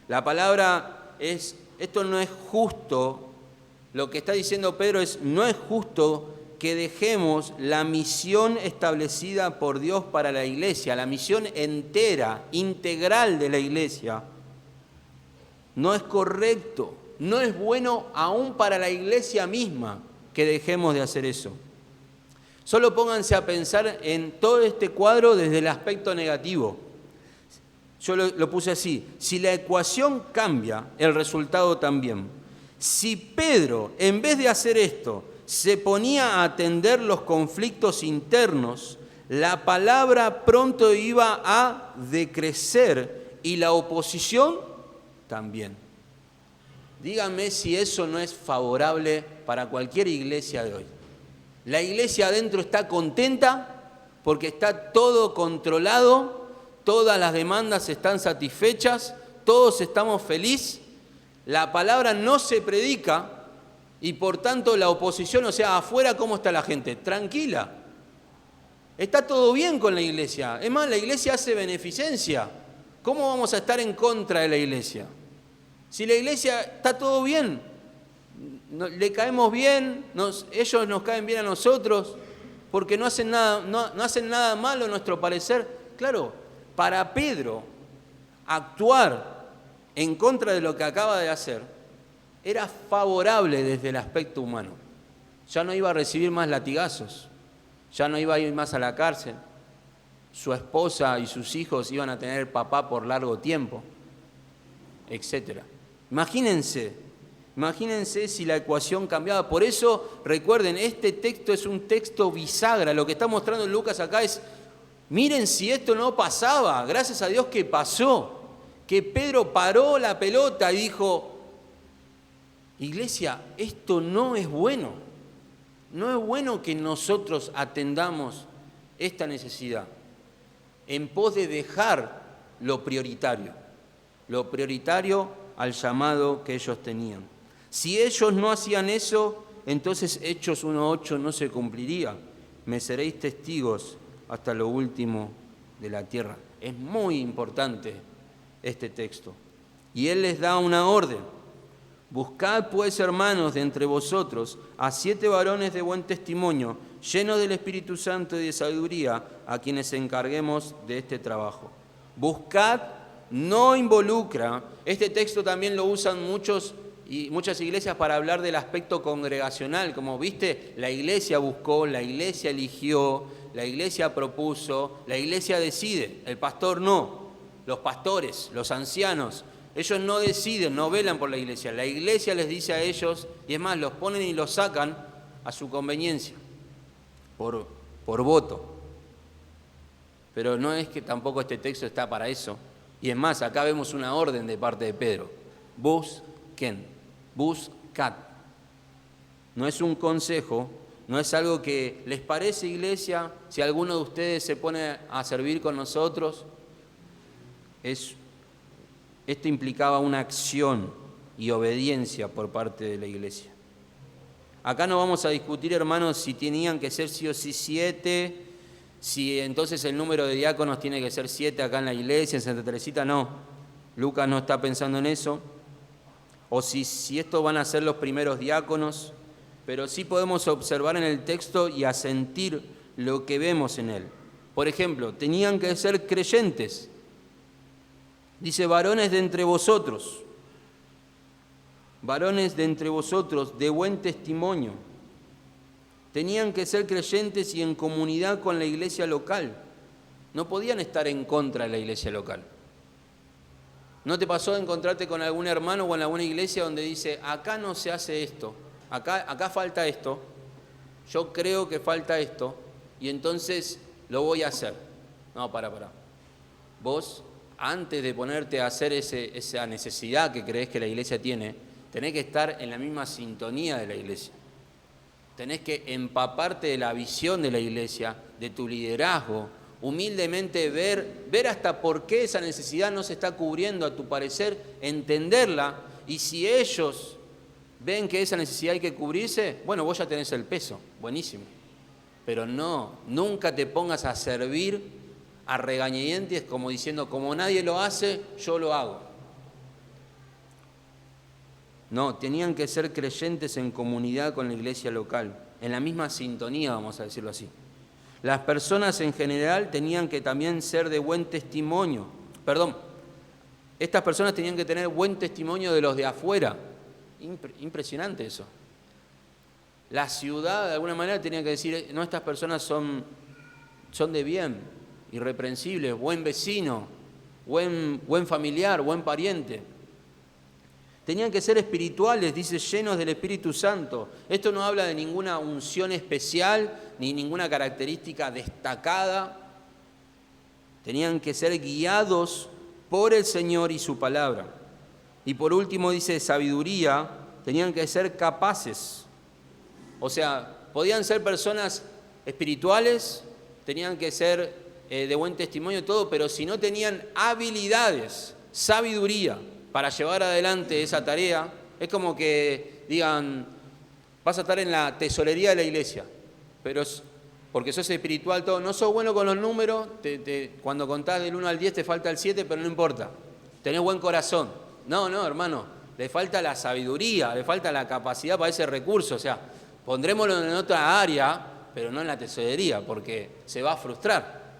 La palabra es, esto no es justo. Lo que está diciendo Pedro es, no es justo que dejemos la misión establecida por Dios para la iglesia, la misión entera, integral de la iglesia. No es correcto, no es bueno aún para la iglesia misma que dejemos de hacer eso. Solo pónganse a pensar en todo este cuadro desde el aspecto negativo. Yo lo puse así, si la ecuación cambia, el resultado también. Si Pedro, en vez de hacer esto, se ponía a atender los conflictos internos, la palabra pronto iba a decrecer y la oposición también. Díganme si eso no es favorable para cualquier iglesia de hoy. La iglesia adentro está contenta porque está todo controlado, todas las demandas están satisfechas, todos estamos felices. La palabra no se predica y por tanto la oposición, o sea, afuera, ¿cómo está la gente? Tranquila. Está todo bien con la iglesia. Es más, la iglesia hace beneficencia. ¿Cómo vamos a estar en contra de la iglesia? Si la iglesia está todo bien, le caemos bien, ellos nos caen bien a nosotros, porque no hacen nada malo a nuestro parecer. Claro, para Pedro, actuar en contra de lo que acaba de hacer era favorable desde el aspecto humano. Ya no iba a recibir más latigazos, ya no iba a ir más a la cárcel, su esposa y sus hijos iban a tener papá por largo tiempo, etc. Imagínense si la ecuación cambiaba. Por eso, recuerden, este texto es un texto bisagra. Lo que está mostrando Lucas acá es, miren si esto no pasaba, gracias a Dios que pasó, que Pedro paró la pelota y dijo, iglesia, esto no es bueno. No es bueno que nosotros atendamos esta necesidad en pos de dejar lo prioritario al llamado que ellos tenían. Si ellos no hacían eso, entonces Hechos 1:8 no se cumpliría. Me seréis testigos hasta lo último de la tierra. Es muy importante este texto. Y él les da una orden. Buscad pues, hermanos, de entre vosotros a 7 varones de buen testimonio, llenos del Espíritu Santo y de sabiduría, a quienes encarguemos de este trabajo. Buscad no involucra. Este texto también lo usan muchas iglesias para hablar del aspecto congregacional. Como viste, la iglesia buscó, la iglesia eligió, la iglesia propuso, la iglesia decide. El pastor no. Los pastores, los ancianos, ellos no deciden, no velan por la iglesia. La iglesia les dice a ellos, y es más, los ponen y los sacan a su conveniencia, por voto. Pero no es que tampoco este texto está para eso. Y es más, acá vemos una orden de parte de Pedro. Busquen, buscad. No es un consejo, no es algo que les parece, iglesia, si alguno de ustedes se pone a servir con nosotros. Esto implicaba una acción y obediencia por parte de la iglesia. Acá no vamos a discutir, hermanos, si tenían que ser sí o sí 7, si entonces el número de diáconos tiene que ser 7 acá en la iglesia, en Santa Teresita, no. Lucas no está pensando en eso. O si estos van a ser los primeros diáconos, pero sí podemos observar en el texto y asentir lo que vemos en él. Por ejemplo, tenían que ser creyentes. Dice, varones de entre vosotros de buen testimonio. Tenían que ser creyentes y en comunidad con la iglesia local. No podían estar en contra de la iglesia local. ¿No te pasó de encontrarte con algún hermano o en alguna iglesia donde dice, acá no se hace esto, acá falta esto, yo creo que falta esto, y entonces lo voy a hacer? No, para. Vos, antes de ponerte a hacer esa necesidad que creés que la iglesia tiene, tenés que estar en la misma sintonía de la iglesia. Tenés que empaparte de la visión de la iglesia, de tu liderazgo, humildemente ver hasta por qué esa necesidad no se está cubriendo a tu parecer, entenderla, y si ellos ven que esa necesidad hay que cubrirse, bueno, vos ya tenés el peso, buenísimo. Pero nunca te pongas a servir a regañadientes como diciendo, como nadie lo hace, yo lo hago. No, tenían que ser creyentes en comunidad con la iglesia local, en la misma sintonía, vamos a decirlo así. Las personas en general tenían que también ser de buen testimonio. Estas personas tenían que tener buen testimonio de los de afuera. Impresionante eso. La ciudad, de alguna manera, tenía que decir, no, estas personas son de bien, irreprensibles, buen vecino, buen familiar, buen pariente. Tenían que ser espirituales, dice, llenos del Espíritu Santo. Esto no habla de ninguna unción especial, ni ninguna característica destacada. Tenían que ser guiados por el Señor y su palabra. Y por último dice sabiduría, tenían que ser capaces. O sea, podían ser personas espirituales, tenían que ser de buen testimonio y todo, pero si no tenían habilidades, sabiduría para llevar adelante esa tarea, es como que digan, vas a estar en la tesorería de la iglesia, pero porque sos espiritual todo, no sos bueno con los números, cuando contás del 1 al 10 te falta el 7, pero no importa, tenés buen corazón. No, hermano, le falta la sabiduría, le falta la capacidad para ese recurso. O sea, pondrémoslo en otra área, pero no en la tesorería, porque se va a frustrar.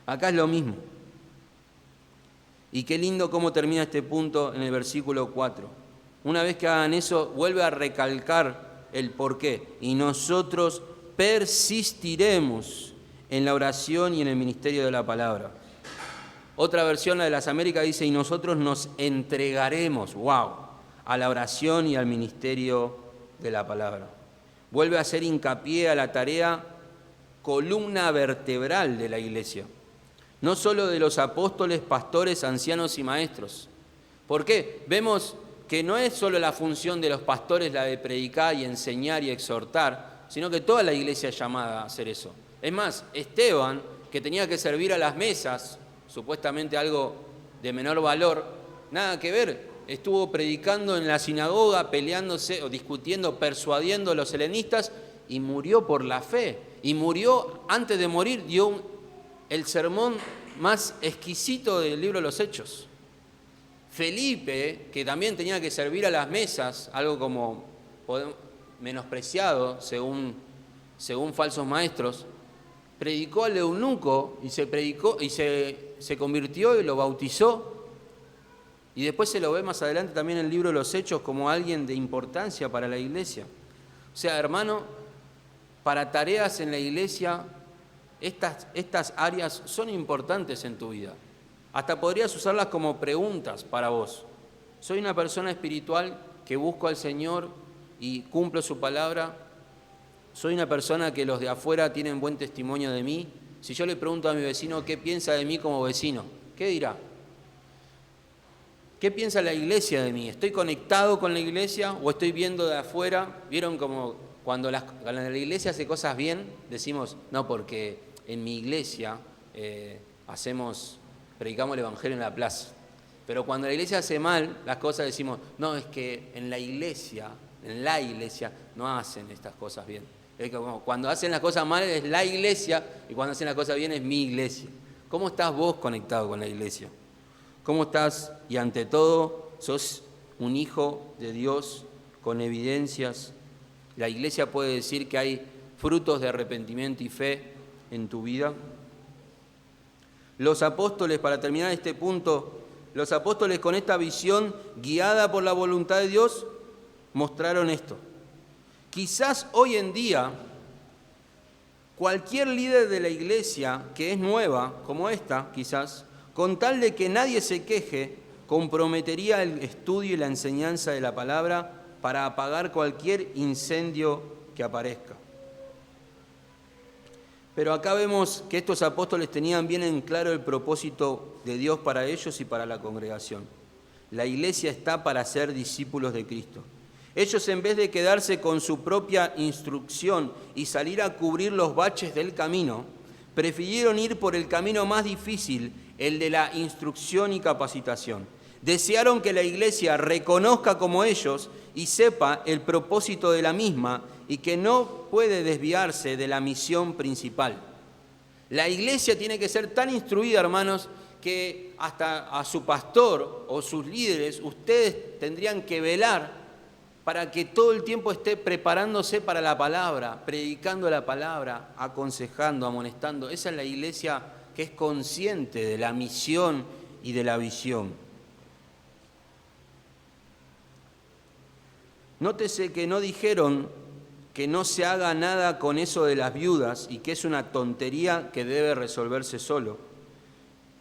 Acá es lo mismo. Y qué lindo cómo termina este punto en el versículo 4. Una vez que hagan eso, vuelve a recalcar el porqué. Y nosotros persistiremos en la oración y en el ministerio de la palabra. Otra versión, la de las Américas, dice, y nosotros nos entregaremos, a la oración y al ministerio de la palabra. Vuelve a hacer hincapié a la tarea columna vertebral de la iglesia. No solo de los apóstoles, pastores, ancianos y maestros. ¿Por qué? Vemos que no es solo la función de los pastores la de predicar y enseñar y exhortar, sino que toda la iglesia es llamada a hacer eso. Es más, Esteban, que tenía que servir a las mesas, supuestamente algo de menor valor, nada que ver, estuvo predicando en la sinagoga, peleándose o discutiendo, persuadiendo a los helenistas y murió por la fe. Y murió, antes de morir, dio el sermón más exquisito del libro de los Hechos. Felipe, que también tenía que servir a las mesas, algo como menospreciado según falsos maestros, predicó al eunuco y se convirtió y lo bautizó. Y después se lo ve más adelante también en el libro de los Hechos como alguien de importancia para la iglesia. O sea, hermano, para tareas en la iglesia, estas áreas son importantes en tu vida. Hasta podrías usarlas como preguntas para vos. ¿Soy una persona espiritual que busco al Señor y cumplo su palabra? ¿Soy una persona que los de afuera tienen buen testimonio de mí? Si yo le pregunto a mi vecino qué piensa de mí como vecino, ¿qué dirá? ¿Qué piensa la iglesia de mí? ¿Estoy conectado con la iglesia o estoy viendo de afuera? ¿Vieron como cuando la iglesia hace cosas bien? Decimos, no, porque en mi iglesia predicamos el evangelio en la plaza. Pero cuando la iglesia hace mal las cosas decimos, no, es que en la iglesia no hacen estas cosas bien. Es como cuando hacen las cosas mal es la iglesia y cuando hacen las cosas bien es mi iglesia. ¿Cómo estás vos conectado con la iglesia? ¿Cómo estás? Y ante todo, sos un hijo de Dios con evidencias. La iglesia puede decir que hay frutos de arrepentimiento y fe en tu vida. Los apóstoles, para terminar este punto, los apóstoles con esta visión guiada por la voluntad de Dios, mostraron esto. Quizás hoy en día, cualquier líder de la iglesia que es nueva, como esta, quizás, con tal de que nadie se queje, comprometería el estudio y la enseñanza de la palabra para apagar cualquier incendio que aparezca. Pero acá vemos que estos apóstoles tenían bien en claro el propósito de Dios para ellos y para la congregación. La iglesia está para ser discípulos de Cristo. Ellos, en vez de quedarse con su propia instrucción y salir a cubrir los baches del camino, prefirieron ir por el camino más difícil, el de la instrucción y capacitación. Desearon que la iglesia reconozca como ellos y sepa el propósito de la misma y que no puede desviarse de la misión principal. La iglesia tiene que ser tan instruida, hermanos, que hasta a su pastor o sus líderes, ustedes tendrían que velar para que todo el tiempo esté preparándose para la palabra, predicando la palabra, aconsejando, amonestando. Esa es la iglesia que es consciente de la misión y de la visión. Nótese que no dijeron que no se haga nada con eso de las viudas y que es una tontería que debe resolverse solo.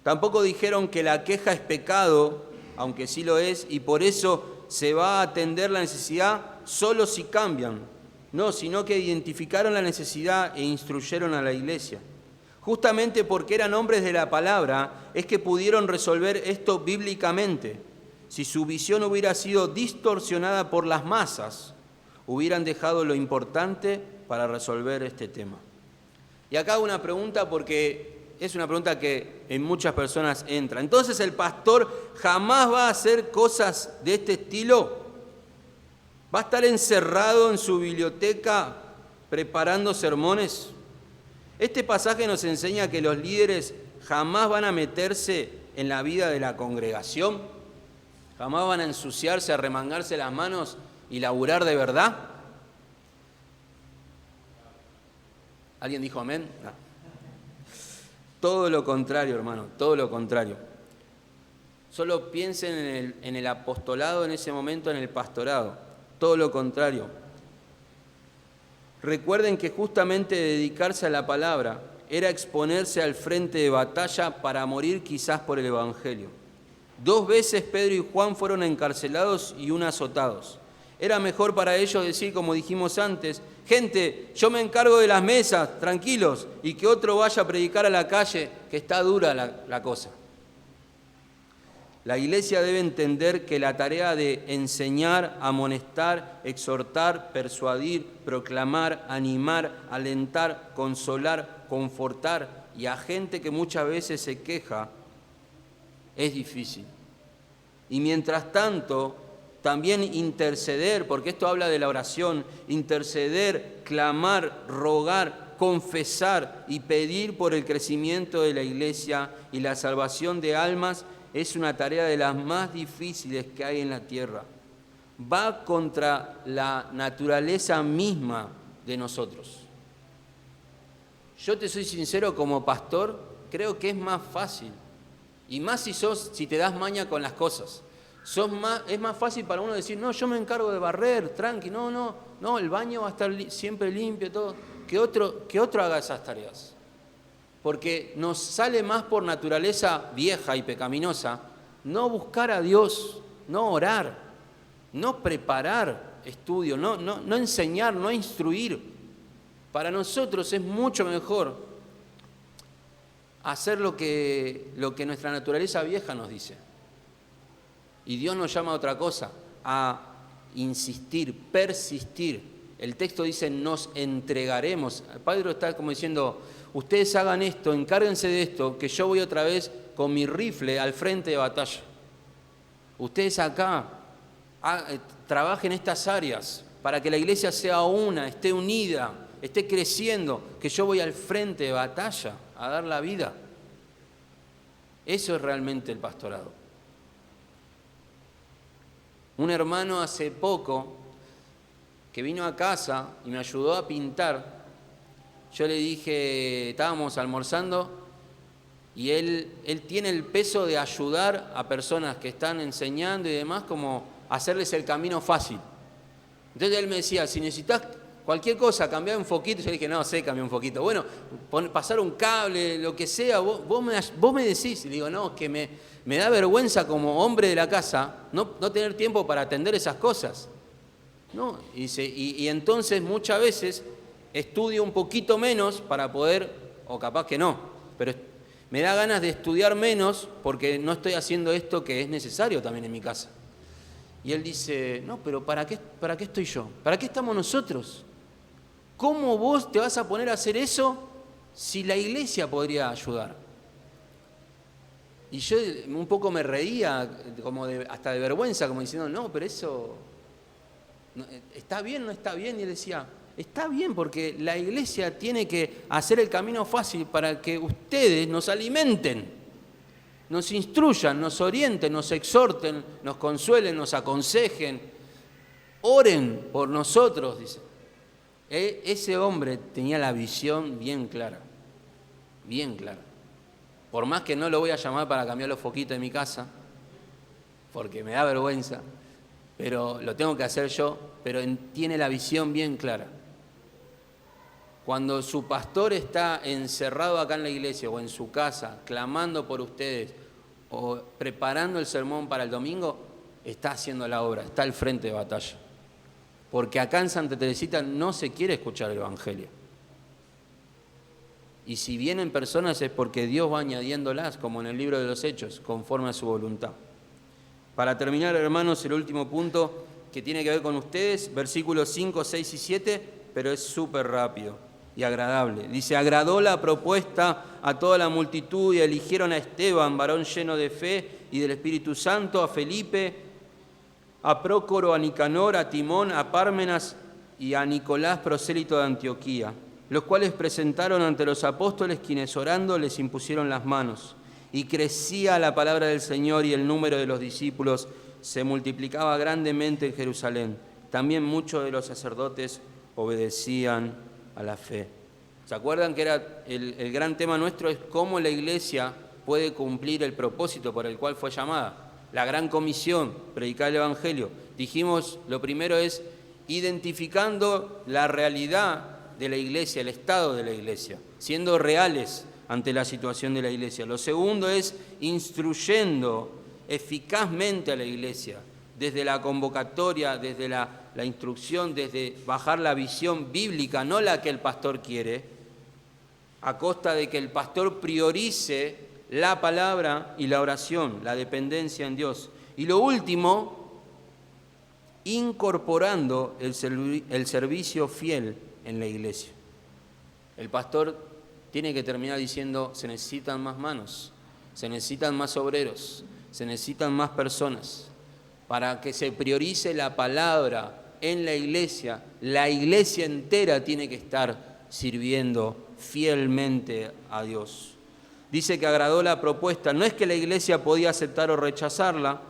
Tampoco dijeron que la queja es pecado, aunque sí lo es, y por eso se va a atender la necesidad solo si cambian. No, sino que identificaron la necesidad e instruyeron a la iglesia. Justamente porque eran hombres de la palabra, es que pudieron resolver esto bíblicamente. Si su visión hubiera sido distorsionada por las masas, hubieran dejado lo importante para resolver este tema. Y acá hago una pregunta porque es una pregunta que en muchas personas entra. Entonces, ¿el pastor jamás va a hacer cosas de este estilo? ¿Va a estar encerrado en su biblioteca preparando sermones? Este pasaje nos enseña que los líderes jamás van a meterse en la vida de la congregación. ¿Jamás van a ensuciarse, a remangarse las manos y laburar de verdad? ¿Alguien dijo amén? No. Todo lo contrario, hermano, todo lo contrario. Solo piensen en el apostolado en ese momento, en el pastorado. Todo lo contrario. Recuerden que justamente dedicarse a la palabra era exponerse al frente de batalla para morir quizás por el Evangelio. 2 veces Pedro y Juan fueron encarcelados y una azotados. Era mejor para ellos decir, como dijimos antes, gente, yo me encargo de las mesas, tranquilos, y que otro vaya a predicar a la calle, que está dura la cosa. La iglesia debe entender que la tarea de enseñar, amonestar, exhortar, persuadir, proclamar, animar, alentar, consolar, confortar y a gente que muchas veces se queja es difícil. Y mientras tanto, también interceder, porque esto habla de la oración, interceder, clamar, rogar, confesar y pedir por el crecimiento de la iglesia y la salvación de almas es una tarea de las más difíciles que hay en la tierra. Va contra la naturaleza misma de nosotros. Yo te soy sincero, como pastor, creo que es más fácil. Y más si te das maña con las cosas. Es más fácil para uno decir, no, yo me encargo de barrer, tranqui, no, el baño va a estar siempre limpio, todo. Que otro haga esas tareas. Porque nos sale más por naturaleza vieja y pecaminosa no buscar a Dios, no orar, no preparar estudio, no enseñar, no instruir. Para nosotros es mucho mejor hacer lo que nuestra naturaleza vieja nos dice. Y Dios nos llama a otra cosa, a insistir, persistir. El texto dice, nos entregaremos. Pedro está como diciendo, ustedes hagan esto, encárguense de esto, que yo voy otra vez con mi rifle al frente de batalla. Ustedes acá trabajen estas áreas para que la iglesia sea una, esté unida, esté creciendo, que yo voy al frente de batalla a dar la vida. Eso es realmente el pastorado. Un hermano hace poco que vino a casa y me ayudó a pintar. Yo le dije, estábamos almorzando y él tiene el peso de ayudar a personas que están enseñando y demás, como hacerles el camino fácil. Entonces él me decía, si necesitas cualquier cosa, cambiar un foquito. Yo le dije, no sé, cambiar un foquito. Bueno, pasar un cable, lo que sea, vos me decís. Y le digo, no, que me da vergüenza como hombre de la casa no tener tiempo para atender esas cosas. ¿No? Y entonces muchas veces estudio un poquito menos para poder, o capaz que no, pero me da ganas de estudiar menos porque no estoy haciendo esto que es necesario también en mi casa. Y él dice, no, pero ¿para qué estoy yo? ¿Para qué estamos nosotros? ¿Cómo vos te vas a poner a hacer eso si la iglesia podría ayudar? Y yo un poco me reía, hasta de vergüenza, como diciendo, no, pero eso, ¿está bien o no está bien? Y él decía, está bien porque la iglesia tiene que hacer el camino fácil para que ustedes nos alimenten, nos instruyan, nos orienten, nos exhorten, nos consuelen, nos aconsejen, oren por nosotros, dice. Ese hombre tenía la visión bien clara, bien clara. Por más que no lo voy a llamar para cambiar los foquitos de mi casa, porque me da vergüenza, pero lo tengo que hacer yo, pero tiene la visión bien clara. Cuando su pastor está encerrado acá en la iglesia o en su casa, clamando por ustedes o preparando el sermón para el domingo, está haciendo la obra, está al frente de batalla. Porque acá en Santa Teresita no se quiere escuchar el Evangelio. Y si vienen personas es porque Dios va añadiéndolas, como en el libro de los Hechos, conforme a su voluntad. Para terminar, hermanos, el último punto que tiene que ver con ustedes, versículos 5, 6 y 7, pero es súper rápido y agradable. Dice, agradó la propuesta a toda la multitud y eligieron a Esteban, varón lleno de fe y del Espíritu Santo, a Felipe, a Prócoro, a Nicanor, a Timón, a Pármenas y a Nicolás, prosélito de Antioquía, los cuales presentaron ante los apóstoles, quienes orando les impusieron las manos. Y crecía la palabra del Señor y el número de los discípulos se multiplicaba grandemente en Jerusalén. También muchos de los sacerdotes obedecían a la fe. ¿Se acuerdan que era el gran tema nuestro? Es cómo la iglesia puede cumplir el propósito por el cual fue llamada. La gran comisión, predicar el evangelio. Dijimos, lo primero es identificando la realidad de la iglesia, el estado de la iglesia, siendo reales ante la situación de la iglesia. Lo segundo es instruyendo eficazmente a la iglesia, desde la convocatoria, desde la instrucción, desde bajar la visión bíblica, no la que el pastor quiere, a costa de que el pastor priorice la palabra y la oración, la dependencia en Dios. Y lo último, incorporando el servicio fiel en la iglesia. El pastor tiene que terminar diciendo, se necesitan más manos, se necesitan más obreros, se necesitan más personas, para que se priorice la palabra en la iglesia entera tiene que estar sirviendo fielmente a Dios. Dice que agradó la propuesta, no es que la iglesia podía aceptar o rechazarla,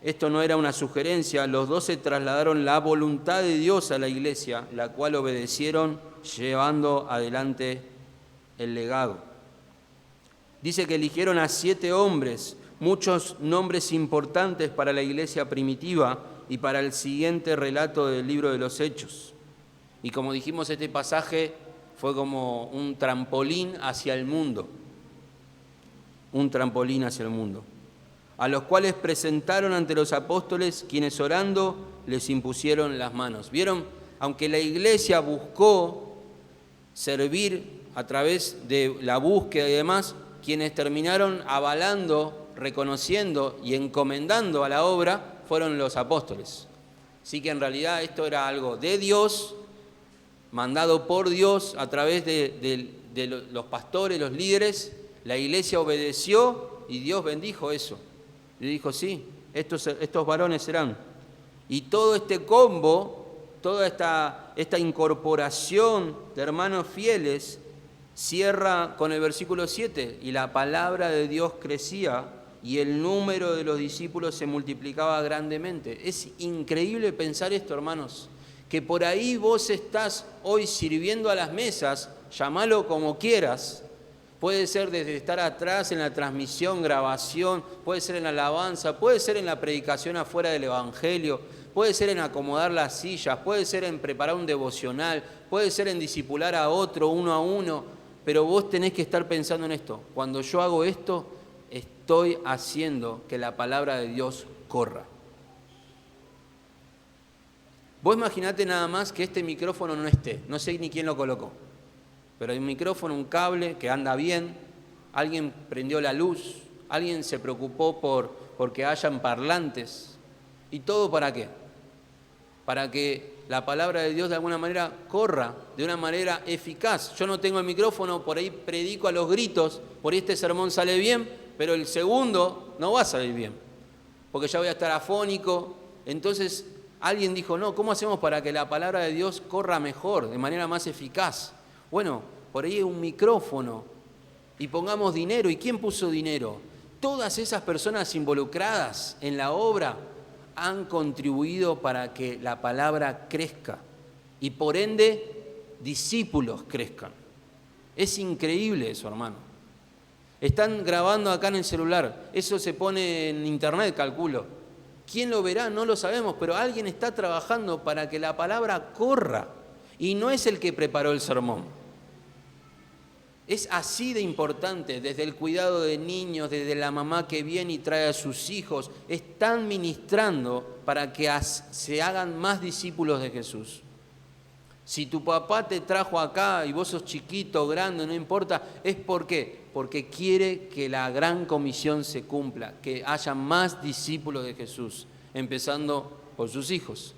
esto no era una sugerencia, los 12 trasladaron la voluntad de Dios a la iglesia, la cual obedecieron llevando adelante el legado. Dice que eligieron a 7 hombres, muchos nombres importantes para la iglesia primitiva y para el siguiente relato del libro de los Hechos. Y como dijimos, este pasaje fue como un trampolín hacia el mundo, a los cuales presentaron ante los apóstoles, quienes orando les impusieron las manos. ¿Vieron? Aunque la iglesia buscó servir a través de la búsqueda y demás, quienes terminaron avalando, reconociendo y encomendando a la obra fueron los apóstoles. Así que en realidad esto era algo de Dios, mandado por Dios a través de los pastores, los líderes. La iglesia obedeció y Dios bendijo eso. Y dijo, sí, estos varones serán. Y todo este combo, toda esta incorporación de hermanos fieles, cierra con el versículo 7, y la palabra de Dios crecía y el número de los discípulos se multiplicaba grandemente. Es increíble pensar esto, hermanos, que por ahí vos estás hoy sirviendo a las mesas, llamalo como quieras. Puede ser desde estar atrás en la transmisión, grabación, puede ser en la alabanza, puede ser en la predicación afuera del evangelio, puede ser en acomodar las sillas, puede ser en preparar un devocional, puede ser en discipular a otro uno a uno, pero vos tenés que estar pensando en esto. Cuando yo hago esto, estoy haciendo que la palabra de Dios corra. Vos imaginate nada más que este micrófono no esté, no sé ni quién lo colocó, pero hay un micrófono, un cable que anda bien, alguien prendió la luz, alguien se preocupó porque hayan parlantes. ¿Y todo para qué? Para que la palabra de Dios de alguna manera corra de una manera eficaz. Yo no tengo el micrófono, por ahí predico a los gritos, por ahí este sermón sale bien, pero el segundo no va a salir bien, porque ya voy a estar afónico. Entonces alguien dijo, no, ¿cómo hacemos para que la palabra de Dios corra mejor, de manera más eficaz? Bueno, por ahí un micrófono y pongamos dinero. ¿Y quién puso dinero? Todas esas personas involucradas en la obra han contribuido para que la palabra crezca y por ende discípulos crezcan. Es increíble eso, hermano. Están grabando acá en el celular, eso se pone en internet, calculo. ¿Quién lo verá? No lo sabemos, pero alguien está trabajando para que la palabra corra y no es el que preparó el sermón. Es así de importante, desde el cuidado de niños, desde la mamá que viene y trae a sus hijos, están ministrando para que se hagan más discípulos de Jesús. Si tu papá te trajo acá y vos sos chiquito, grande, no importa, ¿es por qué? Porque quiere que la gran comisión se cumpla, que haya más discípulos de Jesús, empezando por sus hijos.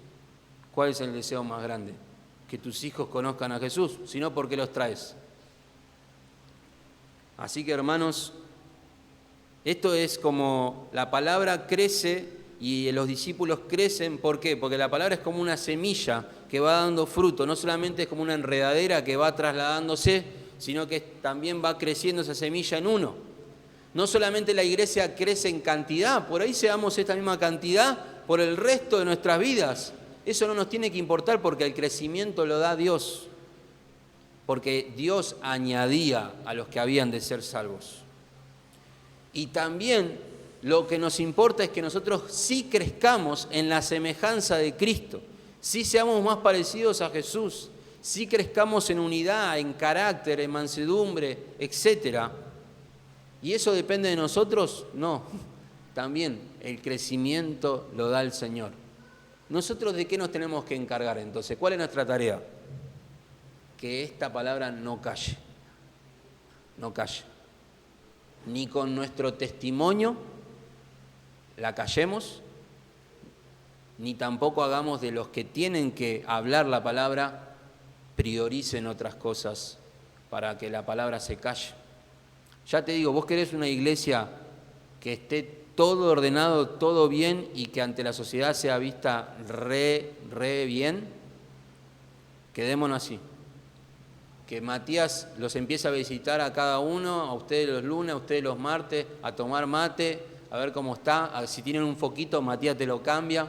¿Cuál es el deseo más grande? Que tus hijos conozcan a Jesús, si no, ¿por qué los traes? Así que, hermanos, esto es como la palabra crece y los discípulos crecen. ¿Por qué? Porque la palabra es como una semilla que va dando fruto, no solamente es como una enredadera que va trasladándose, sino que también va creciendo esa semilla en uno. No solamente la iglesia crece en cantidad, por ahí seamos esta misma cantidad por el resto de nuestras vidas. Eso no nos tiene que importar porque el crecimiento lo da Dios. Porque Dios añadía a los que habían de ser salvos. Y también lo que nos importa es que nosotros sí crezcamos en la semejanza de Cristo, sí seamos más parecidos a Jesús, sí crezcamos en unidad, en carácter, en mansedumbre, etc. ¿Y eso depende de nosotros? No, también el crecimiento lo da el Señor. ¿Nosotros de qué nos tenemos que encargar entonces? ¿Cuál es nuestra tarea? Que esta palabra no calle, no calle. Ni con nuestro testimonio la callemos, ni tampoco hagamos de los que tienen que hablar la palabra, prioricen otras cosas para que la palabra se calle. Ya te digo, vos querés una iglesia que esté todo ordenado, todo bien y que ante la sociedad sea vista re bien, quedémonos así. Que Matías los empiece a visitar a cada uno, a ustedes los lunes, a ustedes los martes, a tomar mate, a ver cómo está. Si tienen un foquito, Matías te lo cambia.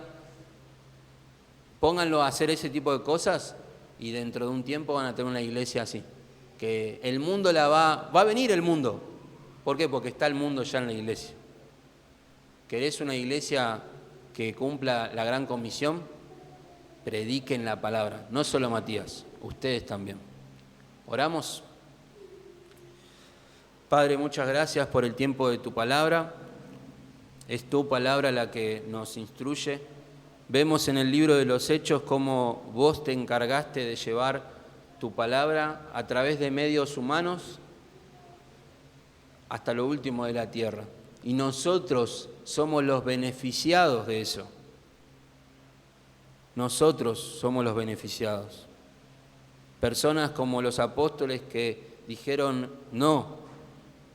Pónganlo a hacer ese tipo de cosas y dentro de un tiempo van a tener una iglesia así. Que el mundo va a venir el mundo. ¿Por qué? Porque está el mundo ya en la iglesia. ¿Querés una iglesia que cumpla la gran comisión? Prediquen la palabra. No solo Matías, ustedes también. Oramos. Padre, muchas gracias por el tiempo de tu palabra. Es tu palabra la que nos instruye. Vemos en el libro de los Hechos cómo vos te encargaste de llevar tu palabra a través de medios humanos hasta lo último de la tierra. Y nosotros somos los beneficiados de eso. Nosotros somos los beneficiados. Personas como los apóstoles que dijeron, no,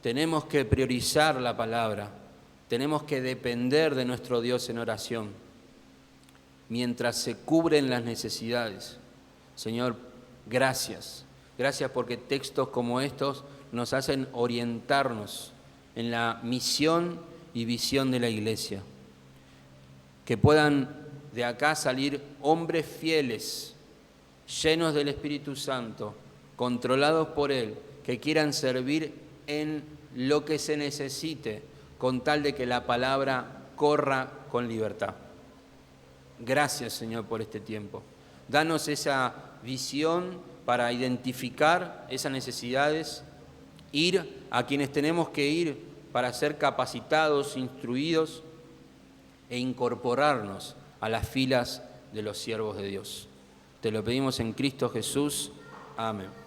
tenemos que priorizar la palabra, tenemos que depender de nuestro Dios en oración, mientras se cubren las necesidades. Señor, gracias. Gracias porque textos como estos nos hacen orientarnos en la misión y visión de la iglesia. Que puedan de acá salir hombres fieles, llenos del Espíritu Santo, controlados por Él, que quieran servir en lo que se necesite, con tal de que la palabra corra con libertad. Gracias, Señor, por este tiempo. Danos esa visión para identificar esas necesidades, ir a quienes tenemos que ir para ser capacitados, instruidos e incorporarnos a las filas de los siervos de Dios. Te lo pedimos en Cristo Jesús. Amén.